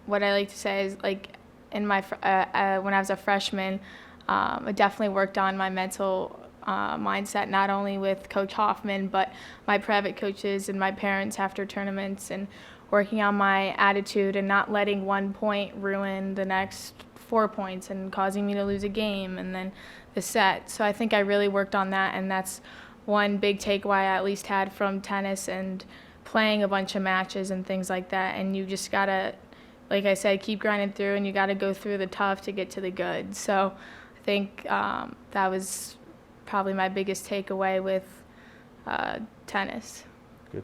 what I like to say is, like, in my when I was a freshman, I definitely worked on my mental mindset, not only with Coach Hoffman, but my private coaches and my parents after tournaments, and working on my attitude and not letting 1 point ruin the next 4 points and causing me to lose a game and then the set. So I think I really worked on that, and that's one big takeaway I at least had from tennis and playing a bunch of matches and things like that. And you just gotta, like I said, keep grinding through, and you gotta go through the tough to get to the good. So I think that was probably my biggest takeaway with tennis. Good.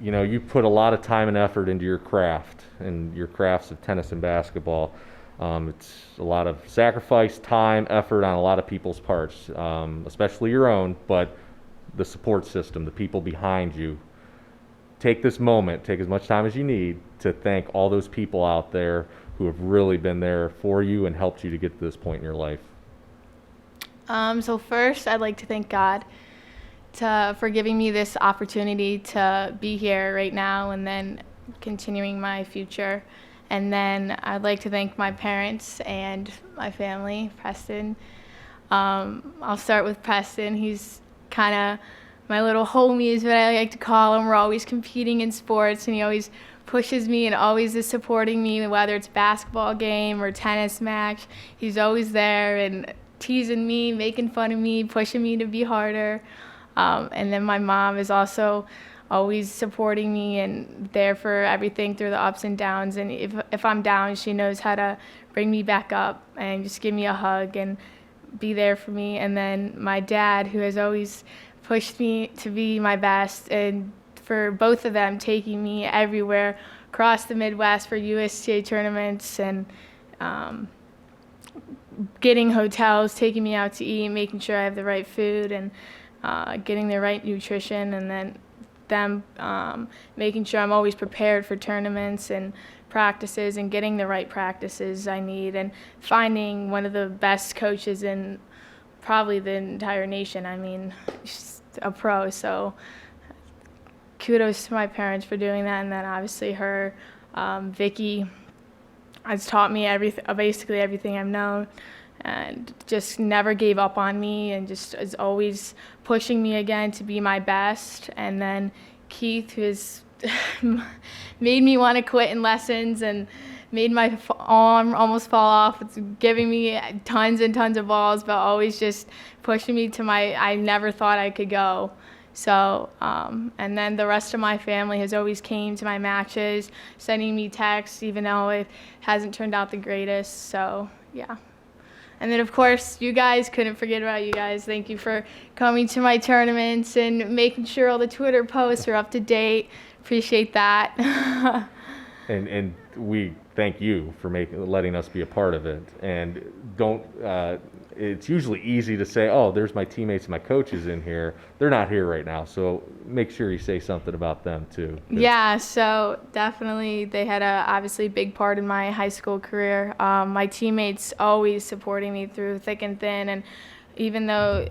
You know, you put a lot of time and effort into your craft and your crafts of tennis and basketball. It's a lot of sacrifice, time, effort on a lot of people's parts, especially your own, but the support system, the people behind you. Take this moment, take as much time as you need to thank all those people out there who have really been there for you and helped you to get to this point in your life. So first, I'd like to thank God for giving me this opportunity to be here right now and then continuing my future. And then I'd like to thank my parents and my family, Preston. I'll start with Preston. He's kind of my little homie is what I like to call him. We're always competing in sports, and he always pushes me and always is supporting me, whether it's basketball game or tennis match. He's always there and teasing me, making fun of me, pushing me to be harder. And then my mom is also always supporting me and there for everything through the ups and downs. And if I'm down, she knows how to bring me back up and just give me a hug and be there for me. And then my dad, who has always pushed me to be my best, and for both of them taking me everywhere across the Midwest for USTA tournaments and getting hotels, taking me out to eat, making sure I have the right food and getting the right nutrition, and then them making sure I'm always prepared for tournaments and practices and getting the right practices I need, and finding one of the best coaches in probably the entire nation. I mean, she's a pro, so kudos to my parents for doing that. And then obviously her, Vicky, has taught me basically everything I've known, and just never gave up on me and just is always pushing me again to be my best. And then Keith, who has made me want to quit in lessons and made my arm almost fall off. It's giving me tons and tons of balls, but always just pushing me to I never thought I could go. So, and then the rest of my family has always came to my matches, sending me texts, even though it hasn't turned out the greatest. So, yeah. And then, of course, you guys, couldn't forget about you guys. Thank you for coming to my tournaments and making sure all the Twitter posts are up to date. Appreciate that. And we thank you for letting us be a part of it. And don't it's usually easy to say, oh, there's my teammates and my coaches in here. They're not here right now, so make sure you say something about them too. Yeah, so definitely they had a obviously big part in my high school career. My teammates always supporting me through thick and thin, and even though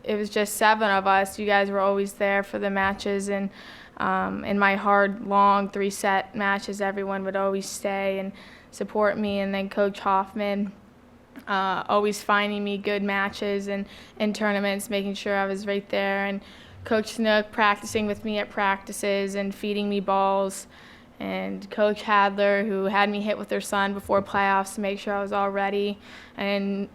it was just 7 of us, you guys were always there for the matches, and in my hard, long 3-set matches, everyone would always stay and support me. And then Coach Hoffman always finding me good matches and in tournaments, making sure I was right there. And Coach Snook practicing with me at practices and feeding me balls. And Coach Hadler, who had me hit with her son before playoffs to make sure I was all ready. And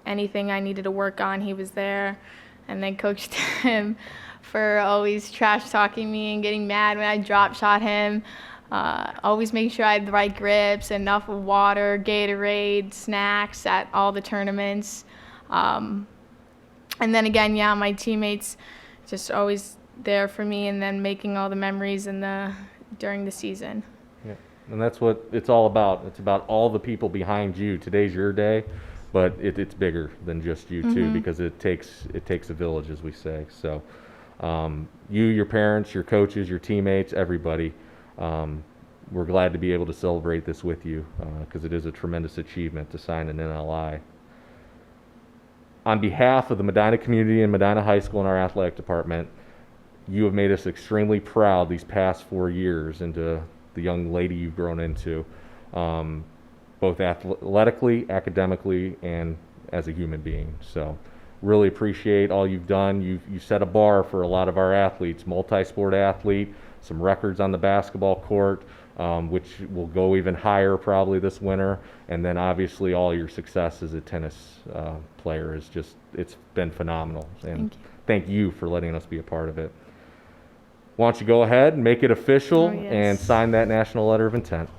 anything I needed to work on, he was there. And then Coach Tim for always trash talking me and getting mad when I drop shot him. Always making sure I had the right grips, enough of water, Gatorade, snacks at all the tournaments. And then again, yeah, my teammates just always there for me, and then making all the memories during the season. Yeah, and that's what it's all about. It's about all the people behind you. Today's your day, but it's bigger than just you too, because it takes a village, as we say. So you, your parents, your coaches, your teammates, everybody, we're glad to be able to celebrate this with you, because it is a tremendous achievement to sign an NLI. On behalf of the Medina community and Medina High School and our athletic department, you have made us extremely proud these past 4 years into the young lady you've grown into, both athletically, academically, and as a human being. So really appreciate all you've done. You've set a bar for a lot of our athletes, multi-sport athlete, some records on the basketball court, which will go even higher probably this winter. And then obviously all your success as a tennis player is just, it's been phenomenal. And thank you for letting us be a part of it. Why don't you go ahead and make it official and sign that national letter of intent.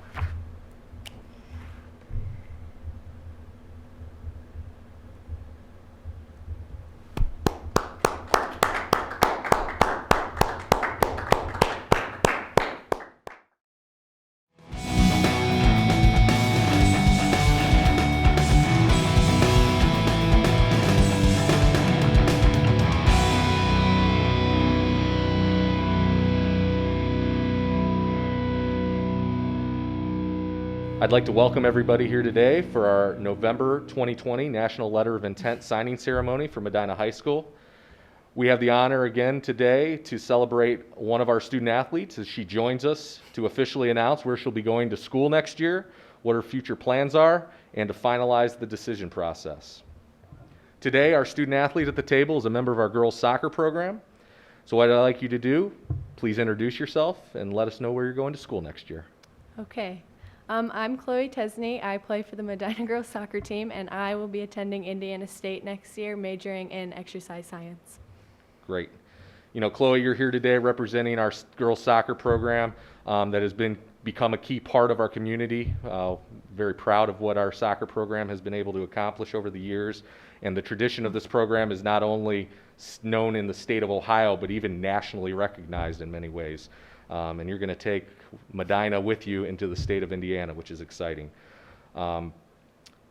I'd like to welcome everybody here today for our November 2020 National Letter of Intent signing ceremony for Medina High School. We have the honor again today to celebrate one of our student athletes as she joins us to officially announce where she'll be going to school next year, what her future plans are, and to finalize the decision process. Today, our student athlete at the table is a member of our girls soccer program. So what I'd like you to do, please introduce yourself and let us know where you're going to school next year. Okay. I'm Chloe Tesney. I play for the Medina girls soccer team, and I will be attending Indiana State next year, majoring in exercise science. Great. You know, Chloe, you're here today representing our girls soccer program that has become a key part of our community. Very proud of what our soccer program has been able to accomplish over the years. And the tradition of this program is not only known in the state of Ohio, but even nationally recognized in many ways. And you're going to take Medina with you into the state of Indiana, which is exciting.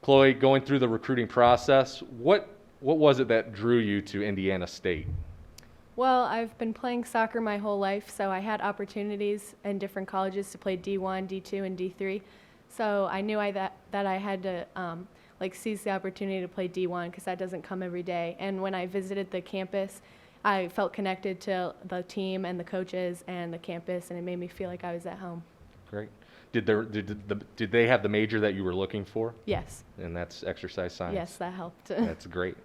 Chloe, going through the recruiting process, what was it that drew you to Indiana State? Well, I've been playing soccer my whole life, so I had opportunities in different colleges to play D1, D2, and D3. So I knew that I had to seize the opportunity to play D1 because that doesn't come every day. And when I visited the campus, I felt connected to the team and the coaches and the campus, and it made me feel like I was at home. Great. Did they have the major that you were looking for? Yes. And that's exercise science? Yes, that helped. That's great.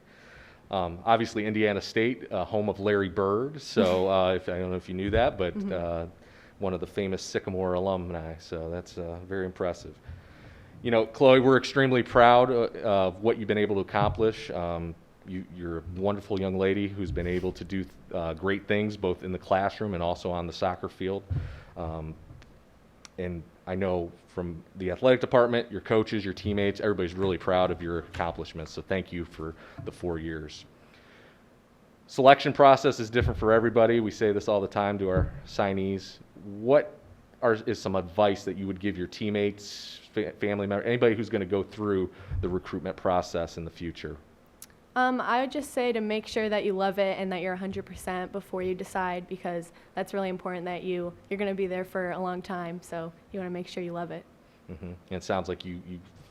Obviously, Indiana State, home of Larry Bird. So I don't know if you knew that, but one of the famous Sycamore alumni. So that's very impressive. You know, Chloe, we're extremely proud of what you've been able to accomplish. You're a wonderful young lady who's been able to do great things both in the classroom and also on the soccer field. And I know from the athletic department, your coaches, your teammates, everybody's really proud of your accomplishments. So thank you for the 4 years. Selection process is different for everybody. We say this all the time to our signees. What is some advice that you would give your teammates, family member, anybody who's going to go through the recruitment process in the future? I would just say to make sure that you love it and that you're 100% before you decide, because that's really important that you're going to be there for a long time, so you want to make sure you love it. Mm-hmm. And it sounds like you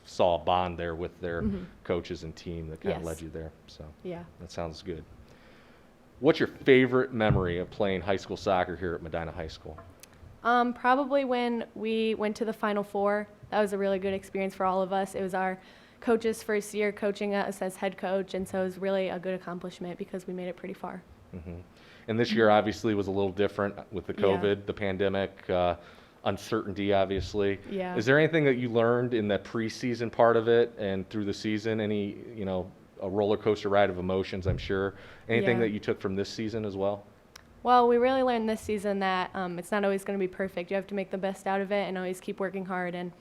saw a bond there with their coaches and team that kind of Yes. led you there. So Yeah. that sounds good. What's your favorite memory of playing high school soccer here at Medina High School? Probably when we went to the Final Four. That was a really good experience for all of us. It was our coach's first year coaching us as head coach, and so it was really a good accomplishment because we made it pretty far. Mm-hmm. And this year obviously was a little different with the COVID, the pandemic, uncertainty obviously. Yeah. Is there anything that you learned in that preseason part of it and through the season? Any, a roller coaster ride of emotions, I'm sure. Anything Yeah. that you took from this season as well? Well, we really learned this season that it's not always going to be perfect. You have to make the best out of it and always keep working hard, and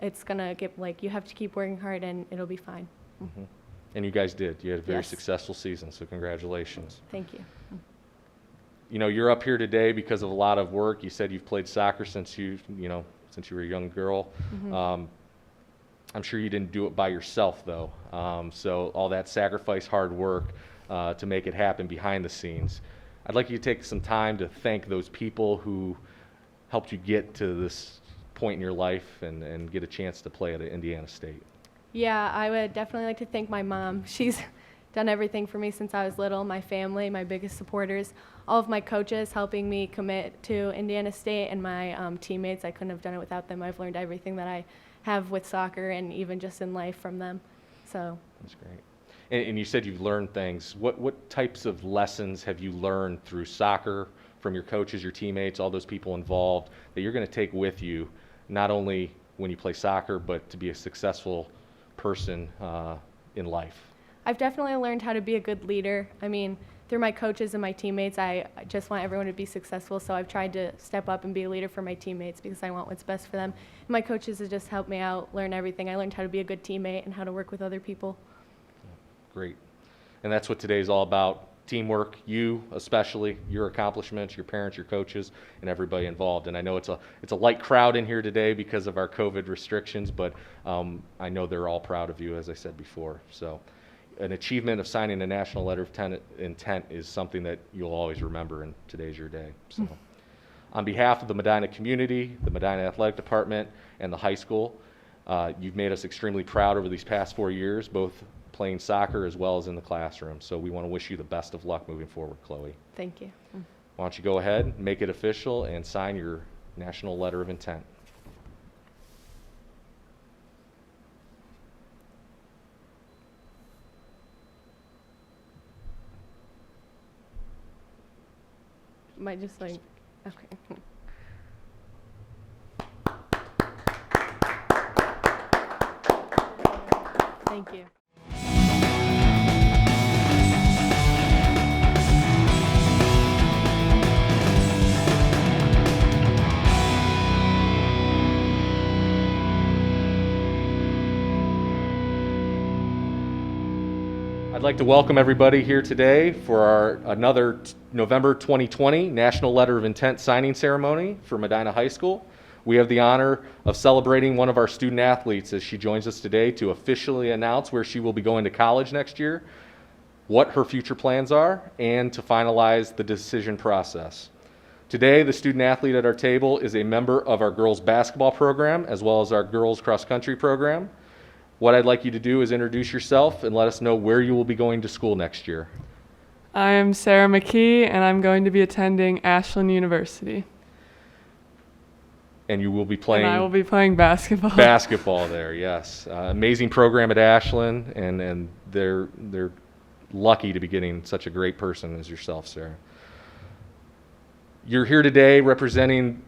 it's going to get, you have to keep working hard and it'll be fine. Mm-hmm. And you guys did. You had a very Yes. successful season, so congratulations. Thank you. You're up here today because of a lot of work. You said you've played soccer since you were a young girl. Mm-hmm. I'm sure you didn't do it by yourself, though. So all that sacrifice, hard work to make it happen behind the scenes. I'd like you to take some time to thank those people who helped you get to this point in your life and get a chance to play at Indiana State. Yeah, I would definitely like to thank my mom. She's done everything for me since I was little, my family, my biggest supporters, all of my coaches helping me commit to Indiana State, and my teammates. I couldn't have done it without them. I've learned everything that I have with soccer and even just in life from them. So That's great. And you said you've learned things. What types of lessons have you learned through soccer from your coaches, your teammates, all those people involved that you're going to take with you, not only when you play soccer, but to be a successful person in life? I've definitely learned how to be a good leader. I mean, through my coaches and my teammates, I just want everyone to be successful, so I've tried to step up and be a leader for my teammates because I want what's best for them. And my coaches have just helped me out, learn everything. I learned how to be a good teammate and how to work with other people. Great. And that's what today's all about. Teamwork, you especially, your accomplishments, your parents, your coaches, and everybody involved. And I know it's a light crowd in here today because of our COVID restrictions, but I know they're all proud of you, as I said before. So an achievement of signing a national letter of intent is something that you'll always remember, and today's your day. So on behalf of the Medina community, the Medina Athletic Department, and the high school, you've made us extremely proud over these past 4 years, both playing soccer as well as in the classroom. So we want to wish you the best of luck moving forward, Chloe. Thank you. Why don't you go ahead, make it official, and sign your national letter of intent. Might just okay. Thank you. I'd like to welcome everybody here today for our another November 2020 National Letter of Intent signing ceremony for Medina High School. We have the honor of celebrating one of our student athletes as she joins us today to officially announce where she will be going to college next year, what her future plans are, and to finalize the decision process. Today, the student athlete at our table is a member of our girls basketball program as well as our girls cross country program. What I'd like you to do is introduce yourself and let us know where you will be going to school next year. I am Sarah McKee, and I'm going to be attending Ashland University. And you will be playing... And I will be playing basketball. Basketball there, yes. Amazing program at Ashland, and they're lucky to be getting such a great person as yourself, Sarah. You're here today representing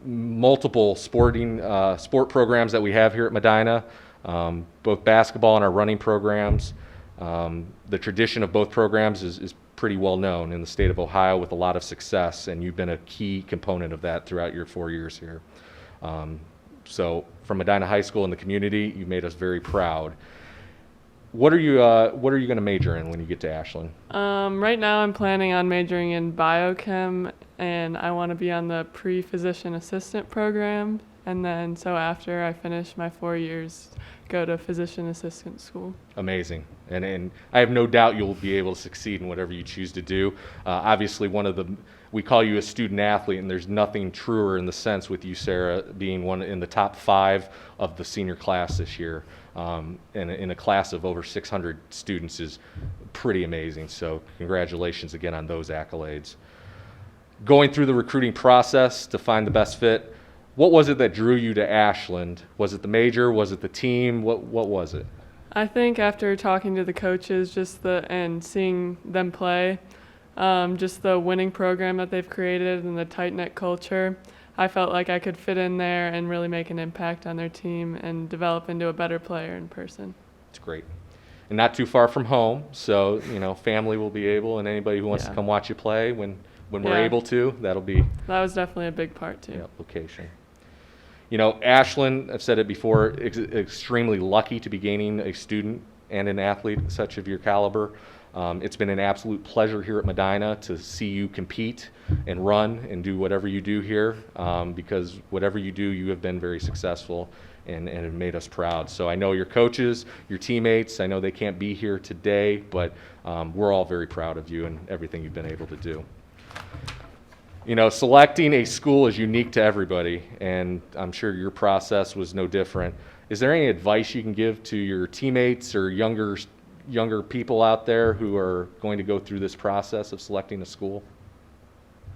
multiple sport programs that we have here at Medina. Both basketball and our running programs. The tradition of both programs is pretty well known in the state of Ohio with a lot of success, and you've been a key component of that throughout your 4 years here. So from Medina High School and the community, you've made us very proud. What are you going to major in when you get to Ashland? Right now I'm planning on majoring in biochem, and I want to be on the pre-physician assistant program and then so after I finish my 4 years, go to physician assistant school. Amazing. And I have no doubt you'll be able to succeed in whatever you choose to do. Obviously, we call you a student athlete, and there's nothing truer in the sense with you, Sarah, being one in the top 5 of the senior class this year. And in a class of over 600 students is pretty amazing. So congratulations again on those accolades. Going through the recruiting process to find the best fit, what was it that drew you to Ashland? Was it the major? Was it the team? What was it? I think after talking to the coaches and seeing them play, just the winning program that they've created and the tight-knit culture, I felt like I could fit in there and really make an impact on their team and develop into a better player in person. It's great. And not too far from home, so family will be able, and anybody who wants to come watch you play when we're able to, that was definitely a big part too. Location. Ashland, I've said it before, extremely lucky to be gaining a student and an athlete such of your caliber. It's been an absolute pleasure here at Medina to see you compete and run and do whatever you do here, because whatever you do, you have been very successful and have made us proud. So I know your coaches, your teammates, I know they can't be here today, but we're all very proud of you and everything you've been able to do. Selecting a school is unique to everybody, and I'm sure your process was no different. Is there any advice you can give to your teammates or younger people out there who are going to go through this process of selecting a school?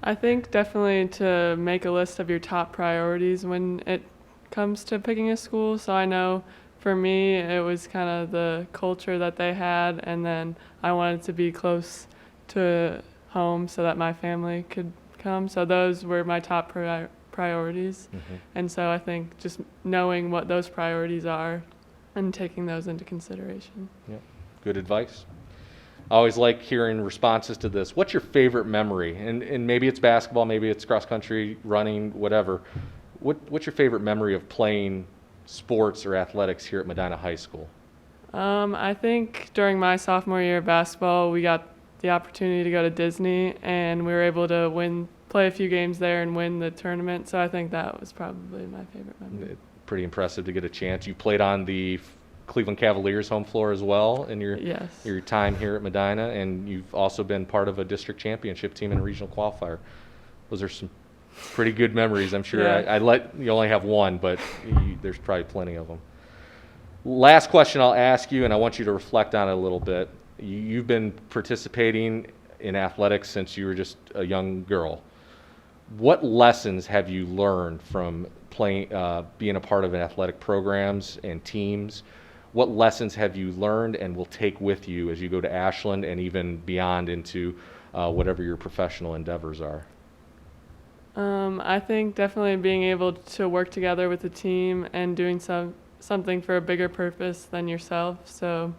I think definitely to make a list of your top priorities when it comes to picking a school. So I know for me it was kind of the culture that they had, and then I wanted to be close to home so that my family could come. So those were my top priorities. Mm-hmm. And so I think just knowing what those priorities are and taking those into consideration. Yeah. Good advice. I always like hearing responses to this. What's your favorite memory? And maybe it's basketball, maybe it's cross country, running, whatever. What's your favorite memory of playing sports or athletics here at Medina High School? I think during my sophomore year of basketball, we got the opportunity to go to Disney, and we were able to play a few games there and win the tournament. So I think that was probably my favorite memory. Pretty impressive to get a chance. You played on the Cleveland Cavaliers home floor as well in your time here at Medina, and you've also been part of a district championship team in a regional qualifier. Those are some pretty good memories. I'm sure. Yeah. You only have one, but there's probably plenty of them. Last question I'll ask you, and I want you to reflect on it a little bit. You've been participating in athletics since you were just a young girl. What lessons have you learned from being a part of athletic programs and teams? What lessons have you learned and will take with you as you go to Ashland and even beyond into whatever your professional endeavors are? I think definitely being able to work together with the team and doing something for a bigger purpose than yourself. So,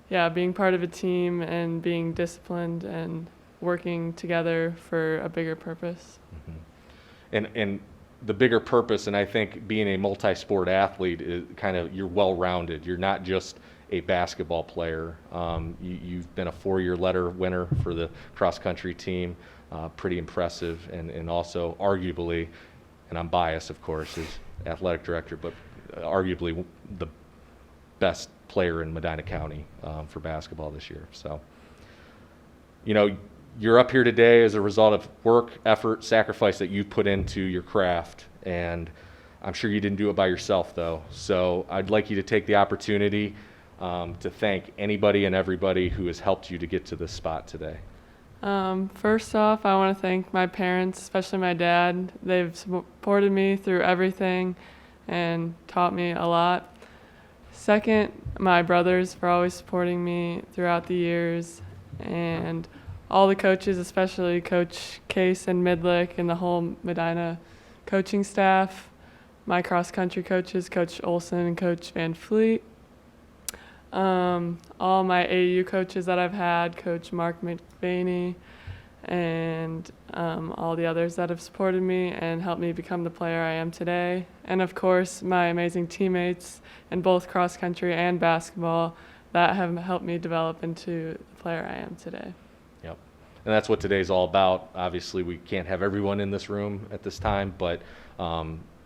yeah, being part of a team and being disciplined and working together for a bigger purpose. Mm-hmm. And the bigger purpose, and I think being a multi-sport athlete is you're well-rounded. You're not just a basketball player. You've been a 4-year letter winner for the cross-country team. Pretty impressive, and also arguably, and I'm biased, of course, as athletic director, but arguably the best player in Medina County for basketball this year. So, you're up here today as a result of work, effort, sacrifice that you've put into your craft, and I'm sure you didn't do it by yourself, though. So I'd like you to take the opportunity to thank anybody and everybody who has helped you to get to this spot today. First off, I want to thank my parents, especially my dad. They've supported me through everything and taught me a lot. Second, my brothers for always supporting me throughout the years, and all the coaches, especially Coach Case and Midlick and the whole Medina coaching staff, my cross-country coaches, Coach Olson and Coach Van Fleet, all my AU coaches that I've had, Coach Mark McVaney, and all the others that have supported me and helped me become the player I am today. And of course, my amazing teammates in both cross-country and basketball that have helped me develop into the player I am today. Yep. And that's what today's all about. Obviously, we can't have everyone in this room at this time, but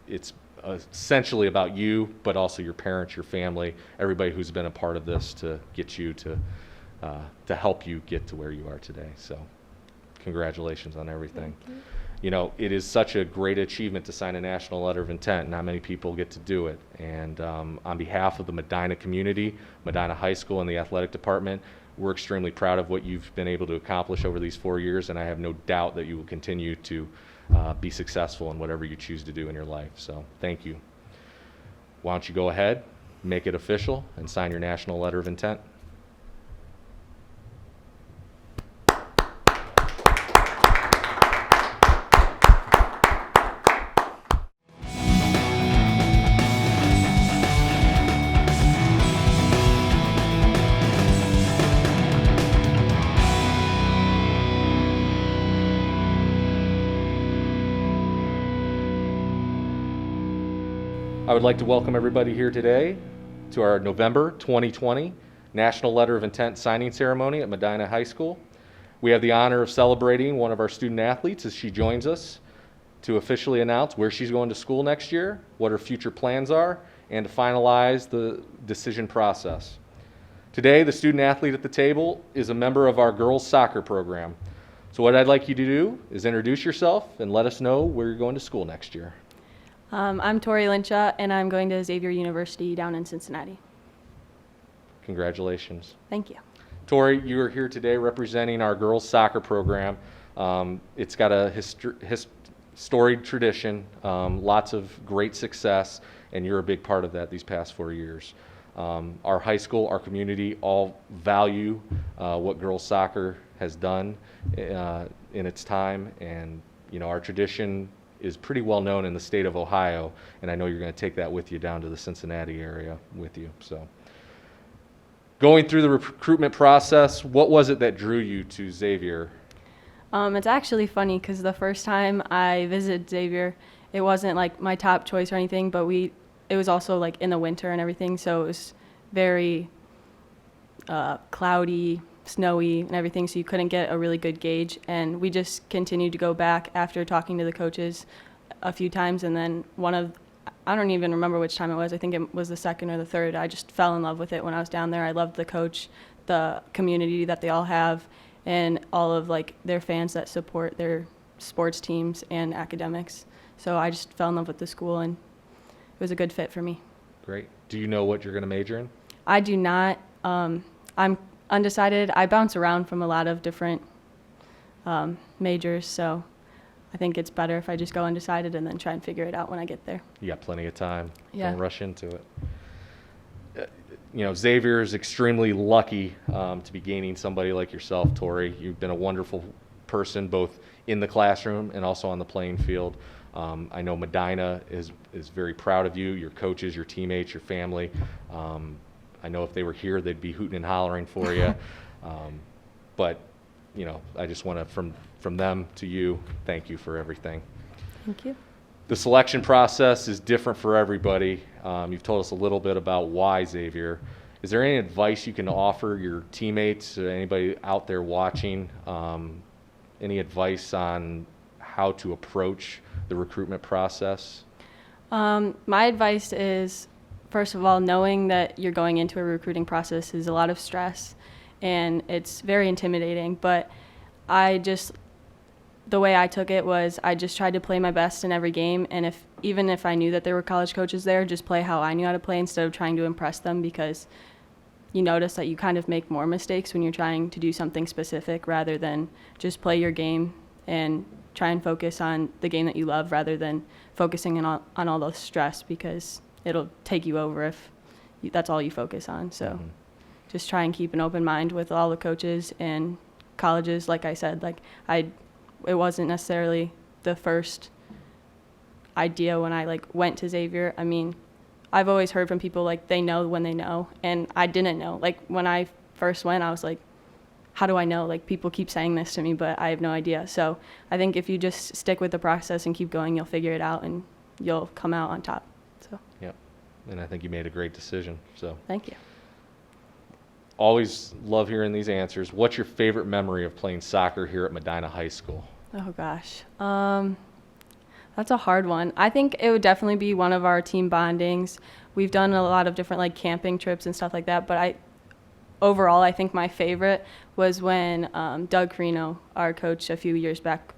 it's essentially about you, but also your parents, your family, everybody who's been a part of this to get you to help you get to where you are today. So congratulations on everything. You know, it is such a great achievement to sign a national letter of intent. Not many people get to do it. And on behalf of the Medina community, Medina High School and the athletic department, we're extremely proud of what you've been able to accomplish over these 4 years, and I have no doubt that you will continue to be successful in whatever you choose to do in your life. So thank you. Why don't you go ahead, make it official, and sign your national letter of intent. I would like to welcome everybody here today to our November 2020 National Letter of Intent signing ceremony at Medina High School. We have the honor of celebrating one of our student athletes as she joins us to officially announce where she's going to school next year, what her future plans are, and to finalize the decision process. Today, the student athlete at the table is a member of our girls soccer program. So what I'd like you to do is introduce yourself and let us know where you're going to school next year. I'm Tori Lyncha, and I'm going to Xavier University down in Cincinnati. Congratulations. Thank you. Tori, you are here today representing our girls soccer program. It's got a storied tradition, lots of great success, and you're a big part of that these past 4 years. Our high school, our community all value what girls soccer has done in its time, and you know, our tradition is pretty well known in the state of Ohio, and I know you're going to take that with you down to the Cincinnati area with you. So, going through the recruitment process, what was it that drew you to Xavier? It's actually funny because the first time I visited Xavier, it wasn't like my top choice or anything, but it was also like in the winter and everything, so it was very cloudy, snowy and everything, so you couldn't get a really good gauge, and we just continued to go back after talking to the coaches a few times, and then I don't even remember which time it was, I think it was the second or the third, I just fell in love with it when I was down there. I loved the coach, the community that they all have, and all of like their fans that support their sports teams and academics. So I just fell in love with the school, and it was a good fit for me. Great. Do you know what you're going to major in? I do not. I'm undecided. I bounce around from a lot of different majors, so I think it's better if I just go undecided and then try and figure it out when I get there. You got plenty of time. Yeah. Don't rush into it. You know, Xavier is extremely lucky to be gaining somebody like yourself, Tori. You've been a wonderful person both in the classroom and also on the playing field. I know Medina is very proud of you, your coaches, your teammates, your family. I know if they were here, they'd be hooting and hollering for you. But, you know, I just want to, from them to you, thank you for everything. Thank you. The selection process is different for everybody. You've told us a little bit about why Xavier. Is there any advice you can offer your teammates or anybody out there watching? Any advice on how to approach the recruitment process? My advice is, first of all, knowing that you're going into a recruiting process is a lot of stress, and it's very intimidating, but the way I took it was I just tried to play my best in every game, and even if I knew that there were college coaches there, just play how I knew how to play instead of trying to impress them, because you notice that you kind of make more mistakes when you're trying to do something specific rather than just play your game and try and focus on the game that you love rather than focusing on all the stress, because it'll take you over if that's all you focus on. So just try and keep an open mind with all the coaches and colleges. Like I said, it wasn't necessarily the first idea when I went to Xavier. I mean, I've always heard from people they know when they know, and I didn't know. When I first went, I was like, how do I know? People keep saying this to me, but I have no idea. So I think if you just stick with the process and keep going, you'll figure it out and you'll come out on top. So. Yep. And I think you made a great decision. So. Thank you. Always love hearing these answers. What's your favorite memory of playing soccer here at Medina High School? Oh gosh. That's a hard one. I think it would definitely be one of our team bondings. We've done a lot of different like camping trips and stuff like that, but overall, I think my favorite was when Doug Carino, our coach a few years back,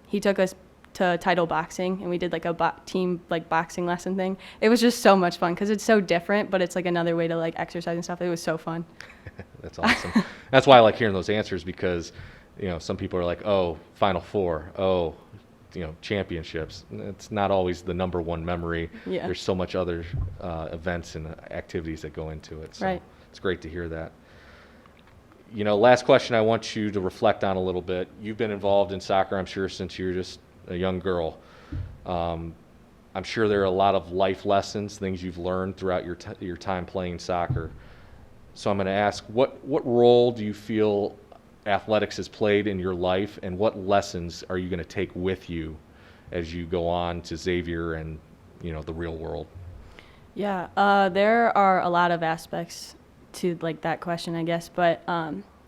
he took us to Title Boxing, and we did like a team like boxing lesson thing. It was just so much fun because it's so different, but it's like another way to like exercise and stuff. It was so fun. That's awesome. That's why I like hearing those answers, because some people are like, oh, Final Four, oh, championships. It's not always the number one memory. Yeah. There's so much other events and activities that go into it. So Right. It's great to hear that. Last question I want you to reflect on a little bit. You've been involved in soccer, I'm sure, since you were just a young girl. I'm sure there are a lot of life lessons, things you've learned throughout your time playing soccer. So I'm going to ask, what role do you feel athletics has played in your life, and what lessons are you going to take with you as you go on to Xavier and the real world? Yeah, there are a lot of aspects to like that question, I guess, but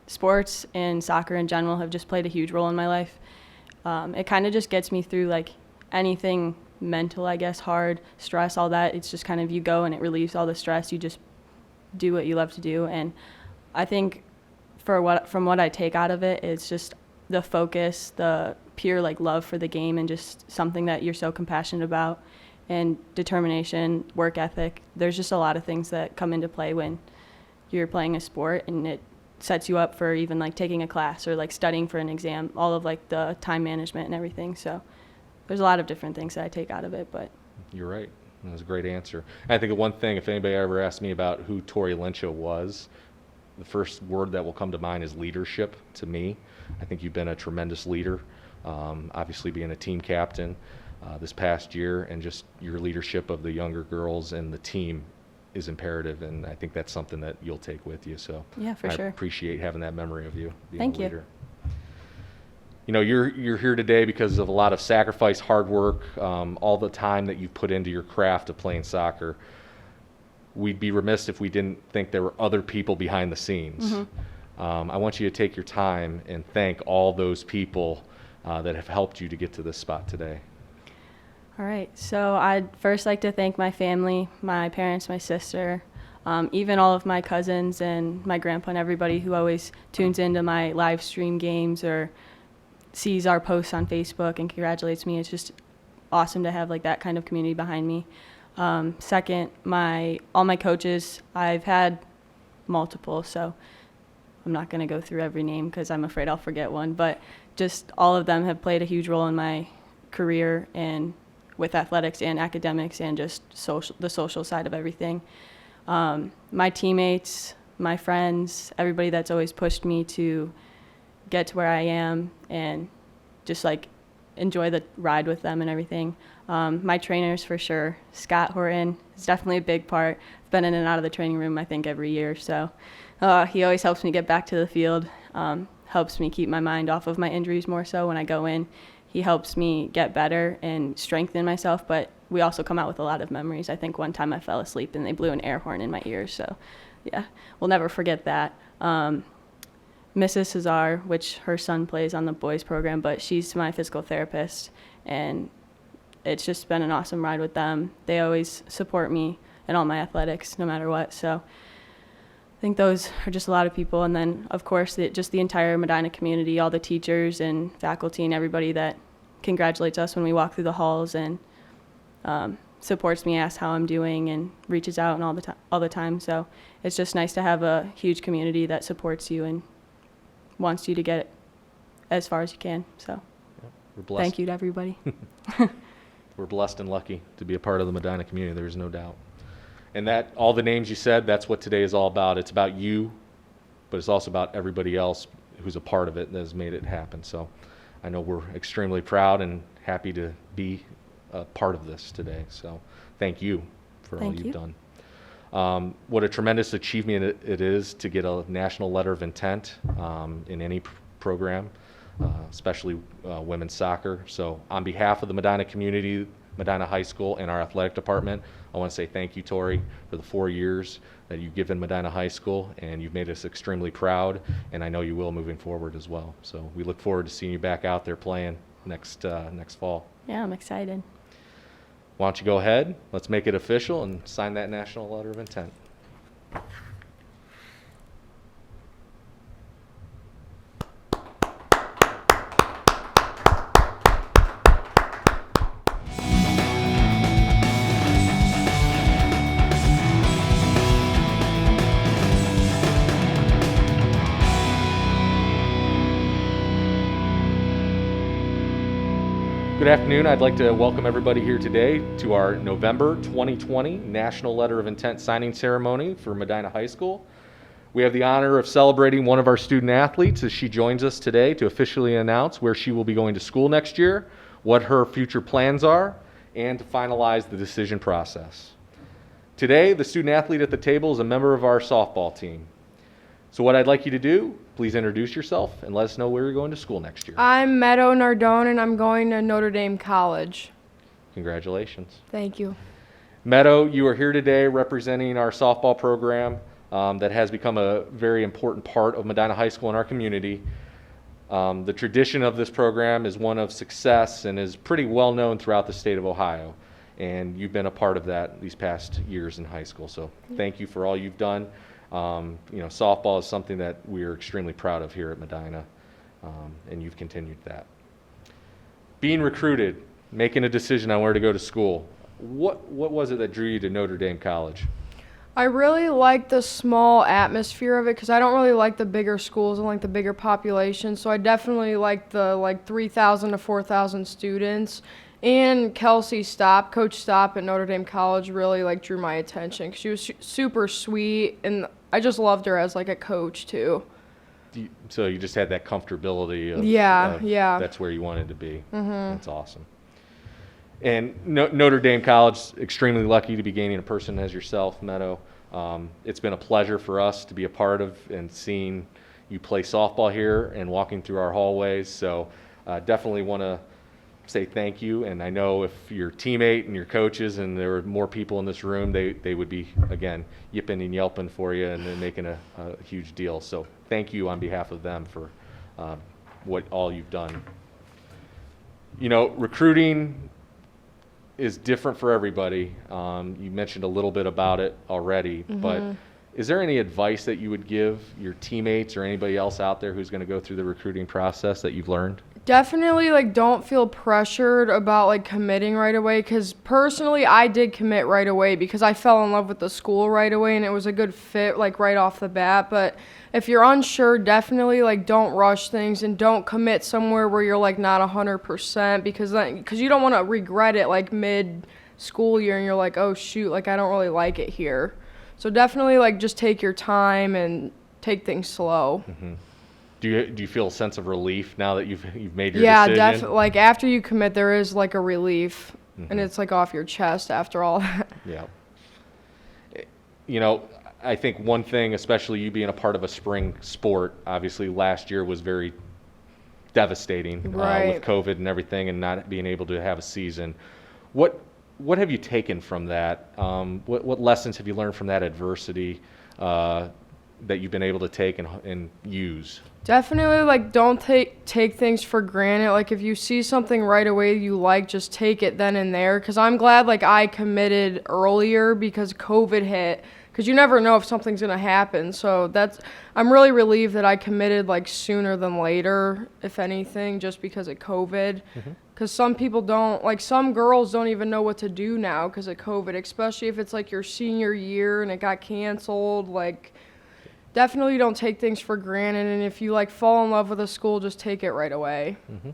sports and soccer in general have just played a huge role in my life. It kind of just gets me through like anything mental, I guess, hard, stress, all that. It's just kind of you go and it relieves all the stress. You just do what you love to do, and I think from what I take out of it, it's just the focus, the pure like love for the game, and just something that you're so compassionate about, and determination, work ethic. There's just a lot of things that come into play when you're playing a sport, and it sets you up for even like taking a class or like studying for an exam, all of like the time management and everything. So there's a lot of different things that I take out of it, but You're right. That was a great answer. And I think of one thing, if anybody ever asked me about who Tori Lynch was, the first word that will come to mind is leadership to me. I think you've been a tremendous leader, obviously being a team captain this past year, and just your leadership of the younger girls and the team is imperative, and I think that's something that you'll take with you. So yeah, for sure. I appreciate having that memory of you being Thank a you. leader. You're here today because of a lot of sacrifice, hard work, all the time that you've put into your craft of playing soccer. We'd be remiss if we didn't think there were other people behind the scenes. Mm-hmm. I want you to take your time and thank all those people that have helped you to get to this spot today. All right, so I'd first like to thank my family, my parents, my sister, even all of my cousins and my grandpa and everybody who always tunes into my live stream games or sees our posts on Facebook and congratulates me. It's just awesome to have like that kind of community behind me. Second, all my coaches. I've had multiple, so I'm not going to go through every name because I'm afraid I'll forget one, but just all of them have played a huge role in my career and with athletics and academics and just the social side of everything. My teammates, my friends, everybody that's always pushed me to get to where I am and just like enjoy the ride with them and everything. My trainers for sure. Scott Horton is definitely a big part. I've been in and out of the training room I think every year, so he always helps me get back to the field, helps me keep my mind off of my injuries more so when I go in. He helps me get better and strengthen myself, but we also come out with a lot of memories. I think one time I fell asleep and they blew an air horn in my ears, so yeah, we'll never forget that. Mrs. Cesar, which her son plays on the boys program, but she's my physical therapist, and it's just been an awesome ride with them. They always support me in all my athletics, no matter what, so I think those are just a lot of people. And then, of course, just the entire Medina community, all the teachers and faculty and everybody that congratulates us when we walk through the halls and supports me, asks how I'm doing, and reaches out and all the time. So it's just nice to have a huge community that supports you and wants you to get as far as you can. So We're blessed. thank you to everybody. We're blessed and lucky to be a part of the Medina community. There's no doubt. And that all the names you said, that's what today is all about. It's about you, but it's also about everybody else who's a part of it that has made it happen. So I know we're extremely proud and happy to be a part of this today. So thank you for all you've done. What a tremendous achievement it is to get a national letter of intent in any program, especially women's soccer. So on behalf of the Medina community, Medina High School, and our athletic department, I want to say thank you, Tori, for the 4 years that you've given Medina High School, and you've made us extremely proud, and I know you will moving forward as well. So we look forward to seeing you back out there playing next fall. Yeah, I'm excited. Why don't you go ahead, let's make it official and sign that national letter of intent. Good afternoon. I'd like to welcome everybody here today to our November 2020 National Letter of Intent signing ceremony for Medina High School. We have the honor of celebrating one of our student athletes as she joins us today to officially announce where she will be going to school next year, what her future plans are, and to finalize the decision process. Today, the student athlete at the table is a member of our softball team. So what I'd like you to do, please introduce yourself and let us know where you're going to school next year. I'm Meadow Nardone, and I'm going to Notre Dame College. Congratulations. Thank you. Meadow, you are here today representing our softball program that has become a very important part of Medina High School in our community. The tradition of this program is one of success and is pretty well known throughout the state of Ohio. And you've been a part of that these past years in high school. So thank you for all you've done. Softball is something that we're extremely proud of here at Medina, and you've continued that. Being recruited, making a decision on where to go to school, what was it that drew you to Notre Dame College? I really like the small atmosphere of it because I don't really like the bigger schools and like the bigger population. So I definitely like the 3,000 to 4,000 students. And Kelsey Coach Stopp at Notre Dame College really drew my attention because she was super sweet, and I just loved her as a coach too. So you just had that comfortability of yeah. That's where you wanted to be. Mm-hmm. That's awesome. And Notre Dame College, extremely lucky to be gaining a person as yourself, Meadow. It's been a pleasure for us to be a part of and seeing you play softball here and walking through our hallways. So definitely want to say thank you, and I know if your teammate and your coaches and there were more people in this room, they would be, again, yipping and yelping for you and then making a huge deal. So thank you on behalf of them for what all you've done. Recruiting is different for everybody. You mentioned a little bit about it already, but is there any advice that you would give your teammates or anybody else out there who's going to go through the recruiting process that you've learned? Definitely don't feel pressured about committing right away, because personally I did commit right away because I fell in love with the school right away and it was a good fit right off the bat. But if you're unsure, definitely don't rush things and don't commit somewhere where you're not 100% because you don't want to regret it mid school year and you're oh shoot, I don't really like it here. So definitely just take your time and take things slow. Mm-hmm. Do you feel a sense of relief now that you've made your decision? Yeah, definitely. After you commit, there is a relief, and it's off your chest after all that. Yeah. I think one thing, especially you being a part of a spring sport, obviously last year was very devastating with COVID and everything, and not being able to have a season. What have you taken from that? What lessons have you learned from that adversity that you've been able to take and use? Definitely, don't take things for granted. If you see something right away you just take it then and there. Because I'm glad, I committed earlier because COVID hit. Because you never know if something's going to happen. So I'm really relieved that I committed, sooner than later, if anything, just because of COVID. Because some people don't, some girls don't even know what to do now because of COVID, especially if it's, your senior year and it got canceled, Definitely don't take things for granted, and if you fall in love with a school, just take it right away. Mm-hmm.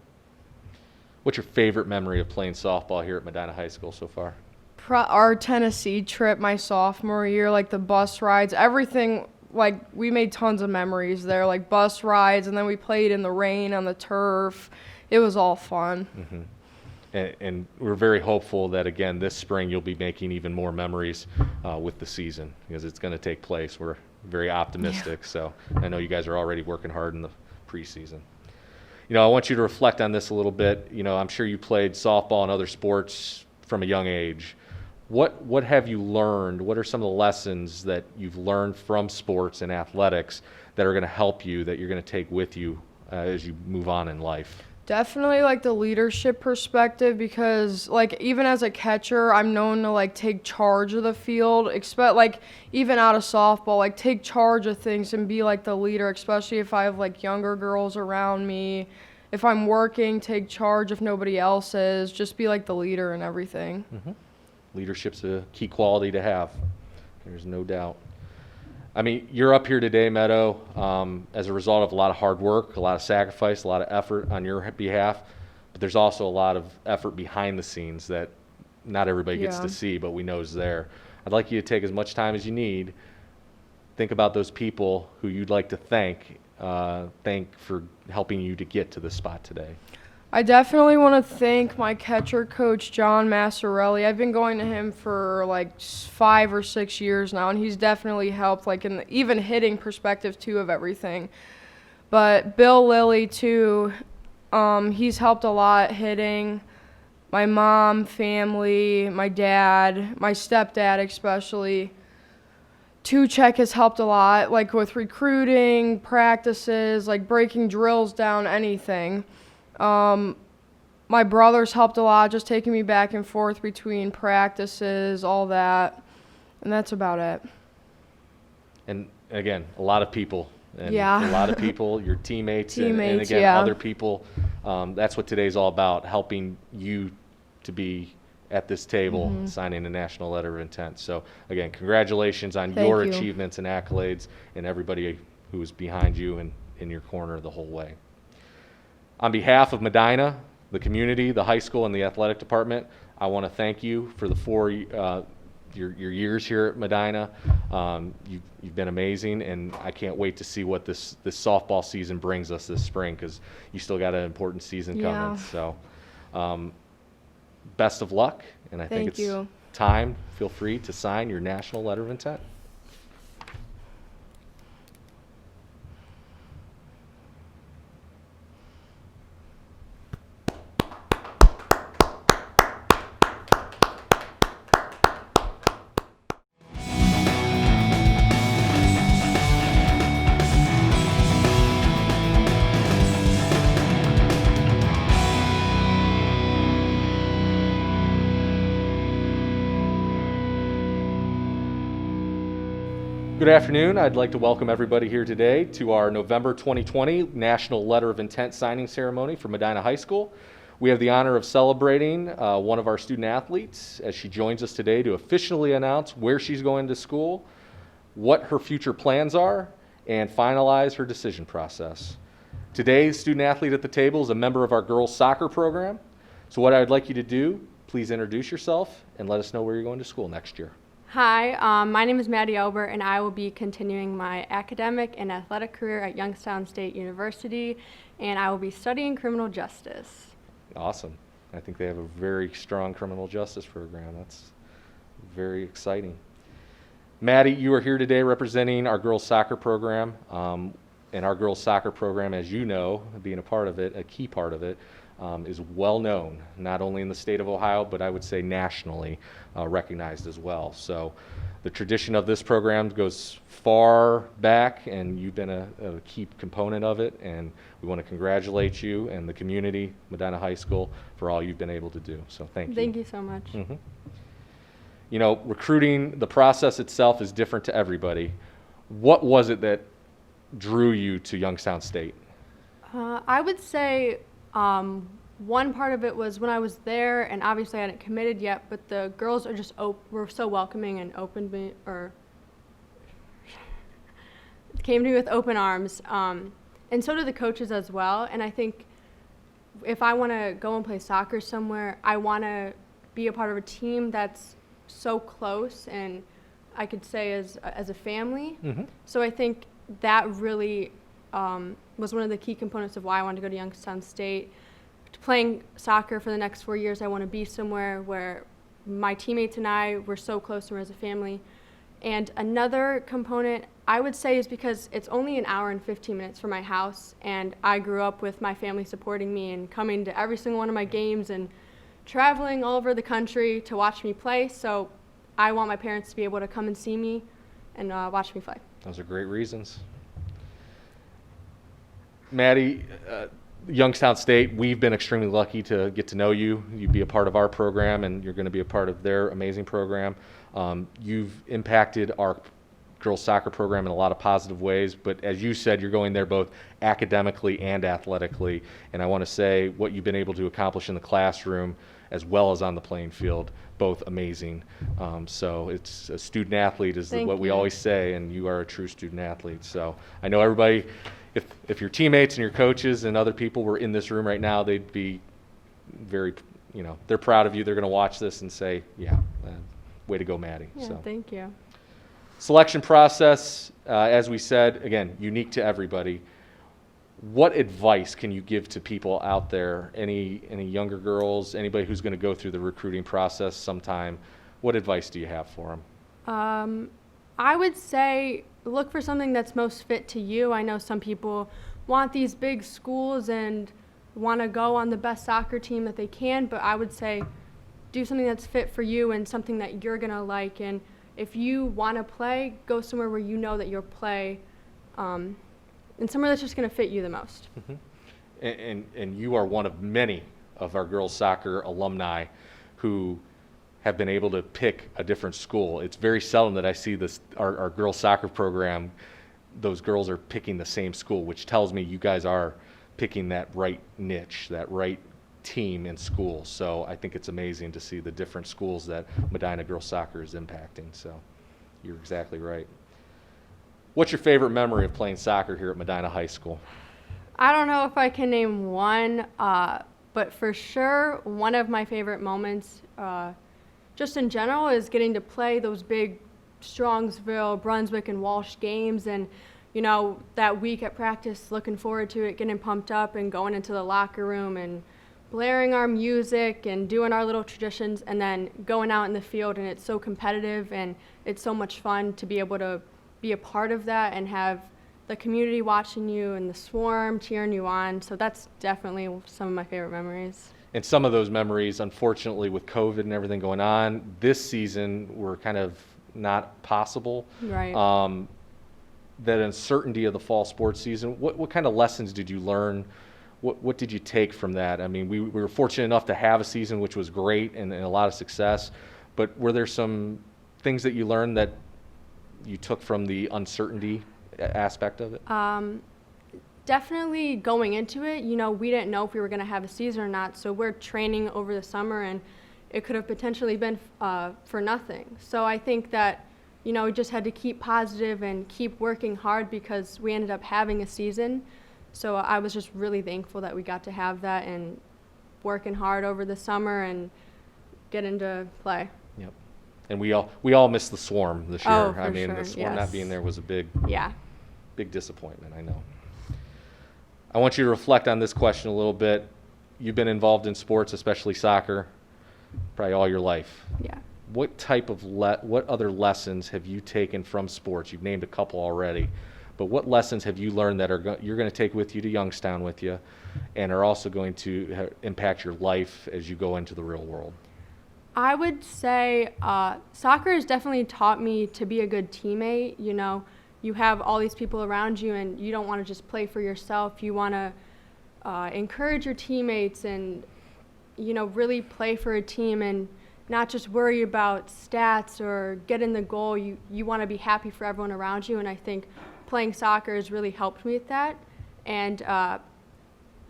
What's your favorite memory of playing softball here at Medina High School so far? Our Tennessee trip my sophomore year, the bus rides, everything, we made tons of memories there, bus rides, and then we played in the rain on the turf. It was all fun. Mm-hmm. And we're very hopeful that, again, this spring you'll be making even more memories with the season because it's going to take place. We're very optimistic, so I know you guys are already working hard in the preseason. I want you to reflect on this a little bit. I'm sure you played softball and other sports from a young age. What have you learned? What are some of the lessons that you've learned from sports and athletics that are going to help you, that you're going to take with you as you move on in life? Definitely like the leadership perspective, because like even as a catcher, I'm known to like take charge of the field, expect like even out of softball, like take charge of things and be like the leader, especially if I have like younger girls around me. If I'm working, take charge if nobody else is, just be like the leader and everything. Leadership's a key quality to have. There's no doubt. I mean, you're up here today, Meadow, as a result of a lot of hard work, a lot of sacrifice, a lot of effort on your behalf. But there's also a lot of effort behind the scenes that not everybody gets to see, but we know is there. I'd like you to take as much time as you need. Think about those people who you'd like to thank for helping you to get to this spot today. I definitely want to thank my catcher coach, John Massarelli. I've been going to him for like 5 or 6 years now, and he's definitely helped, like in the even hitting perspective too of everything. But Bill Lilly too, he's helped a lot hitting. My mom, family, my dad, my stepdad especially. Tuchek has helped a lot, like with recruiting, practices, like breaking drills down, anything. My brother's helped a lot, just taking me back and forth between practices, all that, and that's about it. And again, a lot of people. And Yeah. a lot of people, your teammates, and Teammates, again, yeah. other people. That's what today's all about, helping you to be at this table, signing a national letter of intent. So again, congratulations on Thank your you. achievements and accolades, and everybody who is behind you and in your corner the whole way. On behalf of Medina, the community, the high school, and the athletic department, I want to thank you for the your years here at Medina. You've been amazing, and I can't wait to see what this softball season brings us this spring, because you still got an important season coming. So best of luck, and I think Thank it's you. time. Feel free to sign your national letter of intent. Good afternoon. I'd like to welcome everybody here today to our November 2020 National Letter of Intent signing ceremony for Medina High School. We have the honor of celebrating one of our student athletes as she joins us today to officially announce where she's going to school, what her future plans are, and finalize her decision process. Today's student athlete at the table is a member of our girls soccer program. So what I would like you to do, please introduce yourself and let us know where you're going to school next year. Hi, my name is Maddie Albert, and I will be continuing my academic and athletic career at Youngstown State University, and I will be studying criminal justice. Awesome. I think they have a very strong criminal justice program. That's very exciting. Maddie, you are here today representing our girls soccer program. And our girls soccer program, as you know, being a part of it, a key part of it, is well known, not only in the state of Ohio, but I would say nationally recognized as well. So the tradition of this program goes far back, and you've been a key component of it, and we want to congratulate you and the community, Medina High School, for all you've been able to do. So thank you. Thank you so much. You know, recruiting, the process itself is different to everybody. What was it that drew you to Youngstown State? I would say one part of it was when I was there, and obviously I hadn't committed yet, but the girls are just were so welcoming and came to me with open arms, and so did the coaches as well. And I think if I want to go and play soccer somewhere, I want to be a part of a team that's so close, and I could say as a family. So I think that really was one of the key components of why I wanted to go to Youngstown State. Playing soccer for the next 4 years, I want to be somewhere where my teammates and I were so close and we're as a family. And another component I would say is because it's only an hour and 15 minutes from my house, and I grew up with my family supporting me and coming to every single one of my games and traveling all over the country to watch me play. So I want my parents to be able to come and see me and watch me play. Those are great reasons. Maddie, Youngstown State, we've been extremely lucky to get to know you. You be a part of our program, and you're going to be a part of their amazing program. You've impacted our girls soccer program in a lot of positive ways, but as you said, you're going there both academically and athletically. And I want to say what you've been able to accomplish in the classroom as well as on the playing field, both amazing. So it's a student athlete is what we always say, and you are a true student athlete. So I know everybody, if your teammates and your coaches and other people were in this room right now, they'd be very, they're proud of you. They're going to watch this and say, yeah, way to go, Maddie. Yeah, so. thank you. Selection process, as we said, again, unique to everybody. What advice can you give to people out there, any younger girls, anybody who's going to go through the recruiting process sometime? What advice do you have for them? I would say look for something that's most fit to you. I know some people want these big schools and want to go on the best soccer team that they can, but I would say do something that's fit for you and something that you're going to like. And if you want to play, go somewhere where you know that you'll play, and somewhere that's just going to fit you the most. Mm-hmm. And you are one of many of our girls soccer alumni who have been able to pick a different school. It's very seldom that I see our girls soccer program, those girls are picking the same school, which tells me you guys are picking that right niche, that right team in school. So I think it's amazing to see the different schools that Medina girls soccer is impacting. So you're exactly right. What's your favorite memory of playing soccer here at Medina High School? I don't know if I can name one, but for sure one of my favorite moments just in general is getting to play those big Strongsville, Brunswick, and Walsh games, and that week at practice, looking forward to it, getting pumped up and going into the locker room and blaring our music and doing our little traditions, and then going out in the field, and it's so competitive and it's so much fun to be able to be a part of that and have the community watching you and the swarm cheering you on. So that's definitely some of my favorite memories. And some of those memories, unfortunately, with COVID and everything going on, this season were kind of not possible. Right. That uncertainty of the fall sports season, what kind of lessons did you learn? What did you take from that? I mean, we were fortunate enough to have a season which was great and a lot of success, but were there some things that you learned that you took from the uncertainty aspect of it? Definitely going into it, we didn't know if we were going to have a season or not, so we're training over the summer, and it could have potentially been for nothing. So I think that, we just had to keep positive and keep working hard because we ended up having a season. So I was just really thankful that we got to have that and working hard over the summer and get into play. Yep. And we all missed the swarm this year. Oh, for I mean, sure. the swarm not being there was a big disappointment, I know. I want you to reflect on this question a little bit. You've been involved in sports, especially soccer, probably all your life. Yeah. What type of what other lessons have you taken from sports? You've named a couple already, but what lessons have you learned that you're going to take with you to Youngstown with you, and are also going to impact your life as you go into the real world? I would say soccer has definitely taught me to be a good teammate. You have all these people around you, and you don't want to just play for yourself. You want to encourage your teammates and, really play for a team and not just worry about stats or getting the goal. You want to be happy for everyone around you, and I think playing soccer has really helped me with that. And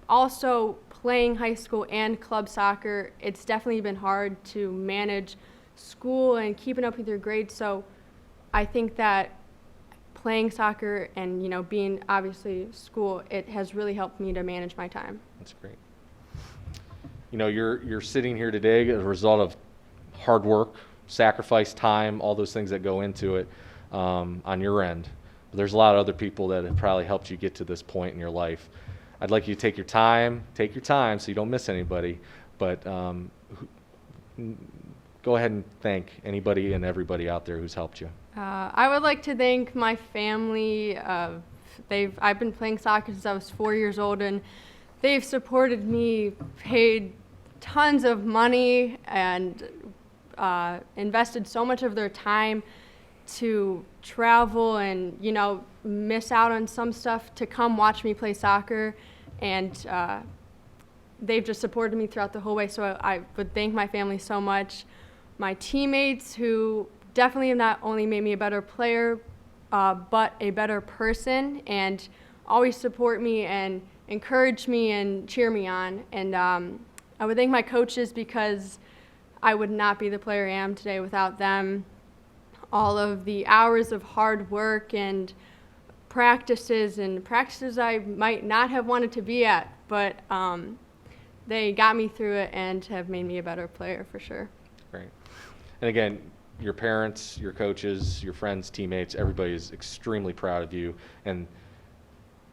also playing high school and club soccer, it's definitely been hard to manage school and keeping up with your grades. So I think that playing soccer and being obviously school, it has really helped me to manage my time. That's great. You're sitting here today as a result of hard work, sacrifice, time, all those things that go into it on your end. But there's a lot of other people that have probably helped you get to this point in your life. I'd like you to take your time so you don't miss anybody, but go ahead and thank anybody and everybody out there who's helped you. I would like to thank my family. I've been playing soccer since I was 4 years old, and they've supported me, paid tons of money, and invested so much of their time to travel and miss out on some stuff to come watch me play soccer. and they've just supported me throughout the whole way. So I would thank my family so much. My teammates, who definitely have not only made me a better player, but a better person, and always support me and encourage me and cheer me on. And I would thank my coaches, because I would not be the player I am today without them. All of the hours of hard work and practices I might not have wanted to be at, but they got me through it and have made me a better player for sure. Great. And again, your parents, your coaches, your friends, teammates, everybody is extremely proud of you, and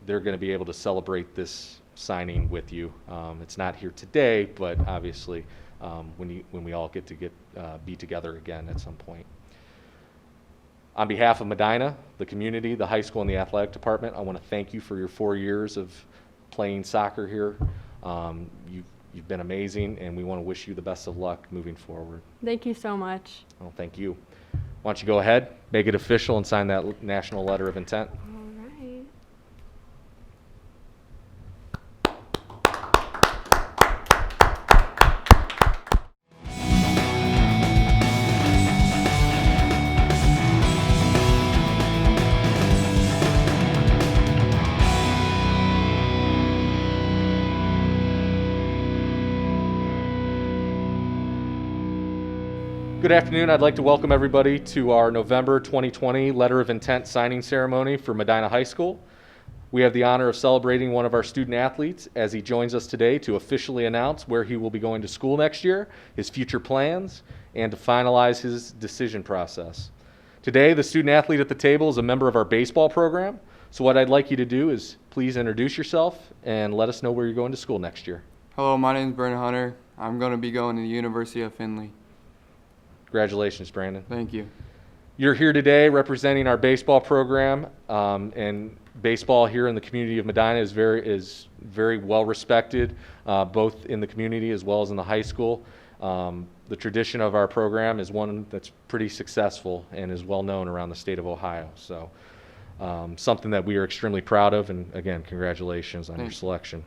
they're going to be able to celebrate this signing with you. It's not here today, but obviously when we all get to be together again at some point. On behalf of Medina, the community, the high school, and the athletic department, I want to thank you for your 4 years of playing soccer here. You've been amazing, and we want to wish you the best of luck moving forward. Thank you so much. Well, thank you. Why don't you go ahead, make it official, and sign that national letter of intent. All right. Good afternoon. I'd like to welcome everybody to our November 2020 Letter of Intent signing ceremony for Medina High School. We have the honor of celebrating one of our student athletes as he joins us today to officially announce where he will be going to school next year, his future plans, and to finalize his decision process. Today, the student athlete at the table is a member of our baseball program. So what I'd like you to do is please introduce yourself and let us know where you're going to school next year. Hello, my name is Brandon Hunter. I'm going to be going to the University of Findlay. Congratulations, Brandon. Thank you. You're here today representing our baseball program, and baseball here in the community of Medina is very well respected, both in the community as well as in the high school. The tradition of our program is one that's pretty successful and is well known around the state of Ohio. So something that we are extremely proud of, and again, congratulations on your selection.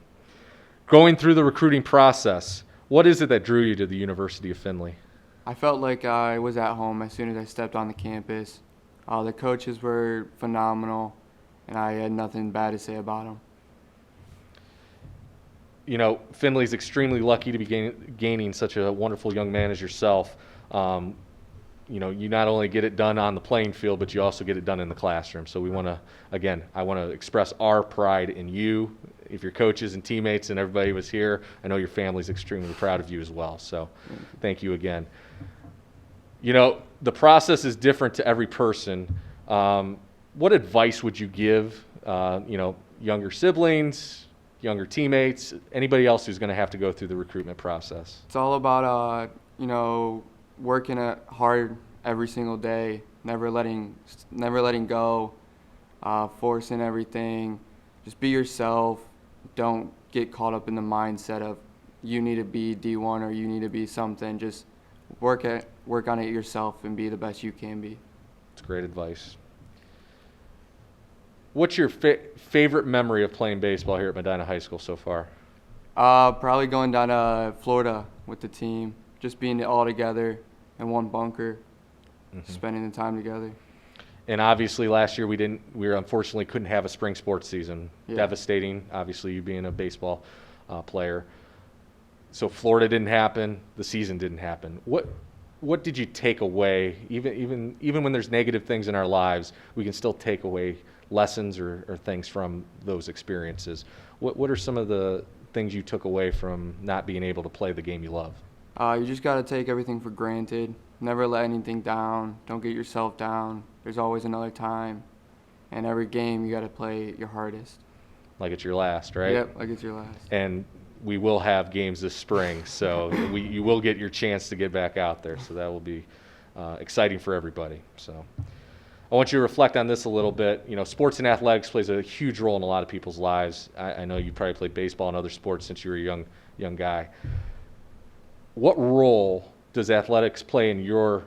Going through the recruiting process, what is it that drew you to the University of Findlay? I felt like I was at home as soon as I stepped on the campus. The coaches were phenomenal, and I had nothing bad to say about them. You know, Findlay's extremely lucky to be gaining such a wonderful young man as yourself. You know, you not only get it done on the playing field, but you also get it done in the classroom. So we want to, again, I want to express our pride in you. If your coaches and teammates and everybody was here, I know your family's extremely proud of you as well. So thank you again. You know, the process is different to every person. What advice would you give, you know, younger siblings, younger teammates, anybody else who's going to have to go through the recruitment process? It's all about, you know, working hard every single day, never letting go, forcing everything. Just be yourself. Don't get caught up in the mindset of you need to be D1 or you need to be something. Just work on it yourself and be the best you can be. It's great advice. What's your favorite memory of playing baseball here at Medina High School so far? Probably going down to Florida with the team, just being all together in one bunker, spending the time together. And obviously last year we unfortunately couldn't have a spring sports season. Yeah. Devastating, obviously, you being a baseball player. So Florida didn't happen, the season didn't happen. What did you take away? Even when there's negative things in our lives, we can still take away lessons or things from those experiences. What are some of the things you took away from not being able to play the game you love? You just got to take everything for granted. Never let anything down. Don't get yourself down. There's always another time. And every game you got to play your hardest. Like it's your last, right? Yep, like it's your last. And we will have games this spring, so you will get your chance to get back out there. So that will be exciting for everybody. So I want you to reflect on this a little bit. You know, sports and athletics plays a huge role in a lot of people's lives. I know you probably played baseball and other sports since you were a young guy. What role does athletics play in your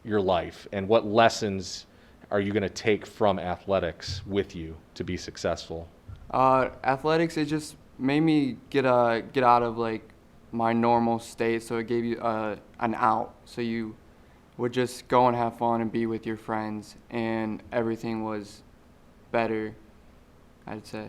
life, and what lessons are you going to take from athletics with you to be successful? Athletics, it just made me get out of like my normal state, so it gave you an out. So you would just go and have fun and be with your friends, and everything was better, I'd say.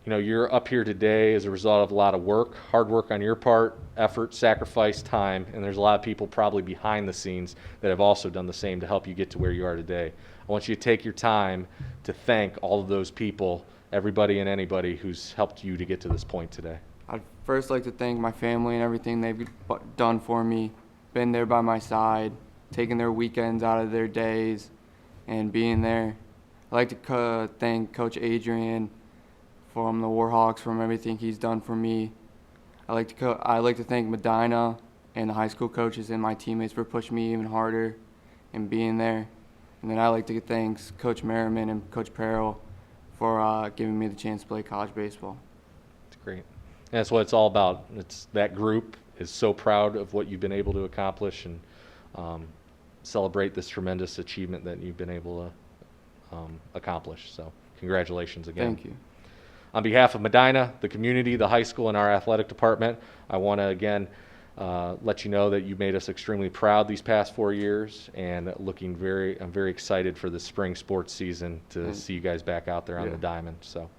You know, you're up here today as a result of a lot of work, hard work on your part, effort, sacrifice, time, and there's a lot of people probably behind the scenes that have also done the same to help you get to where you are today. I want you to take your time to thank all of those people, everybody and anybody who's helped you to get to this point today. I'd first like to thank my family and everything they've done for me, been there by my side, taking their weekends out of their days, and being there. I'd like to thank Coach Adrian from the Warhawks from everything he's done for me. I'd like to thank Medina and the high school coaches and my teammates for pushing me even harder and being there. And then I'd like to thank Coach Merriman and Coach Perrell for giving me the chance to play college baseball. It's great. And that's what it's all about. It's that group is so proud of what you've been able to accomplish and celebrate this tremendous achievement that you've been able to accomplish. So congratulations again. Thank you. On behalf of Medina, the community, the high school, and our athletic department, I want to again let you know that you made us extremely proud these past 4 years, and I'm very excited for the spring sports season to see you guys back out there on the diamond. So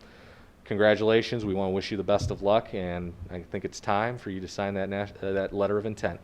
congratulations. We want to wish you the best of luck, and I think it's time for you to sign that letter of intent.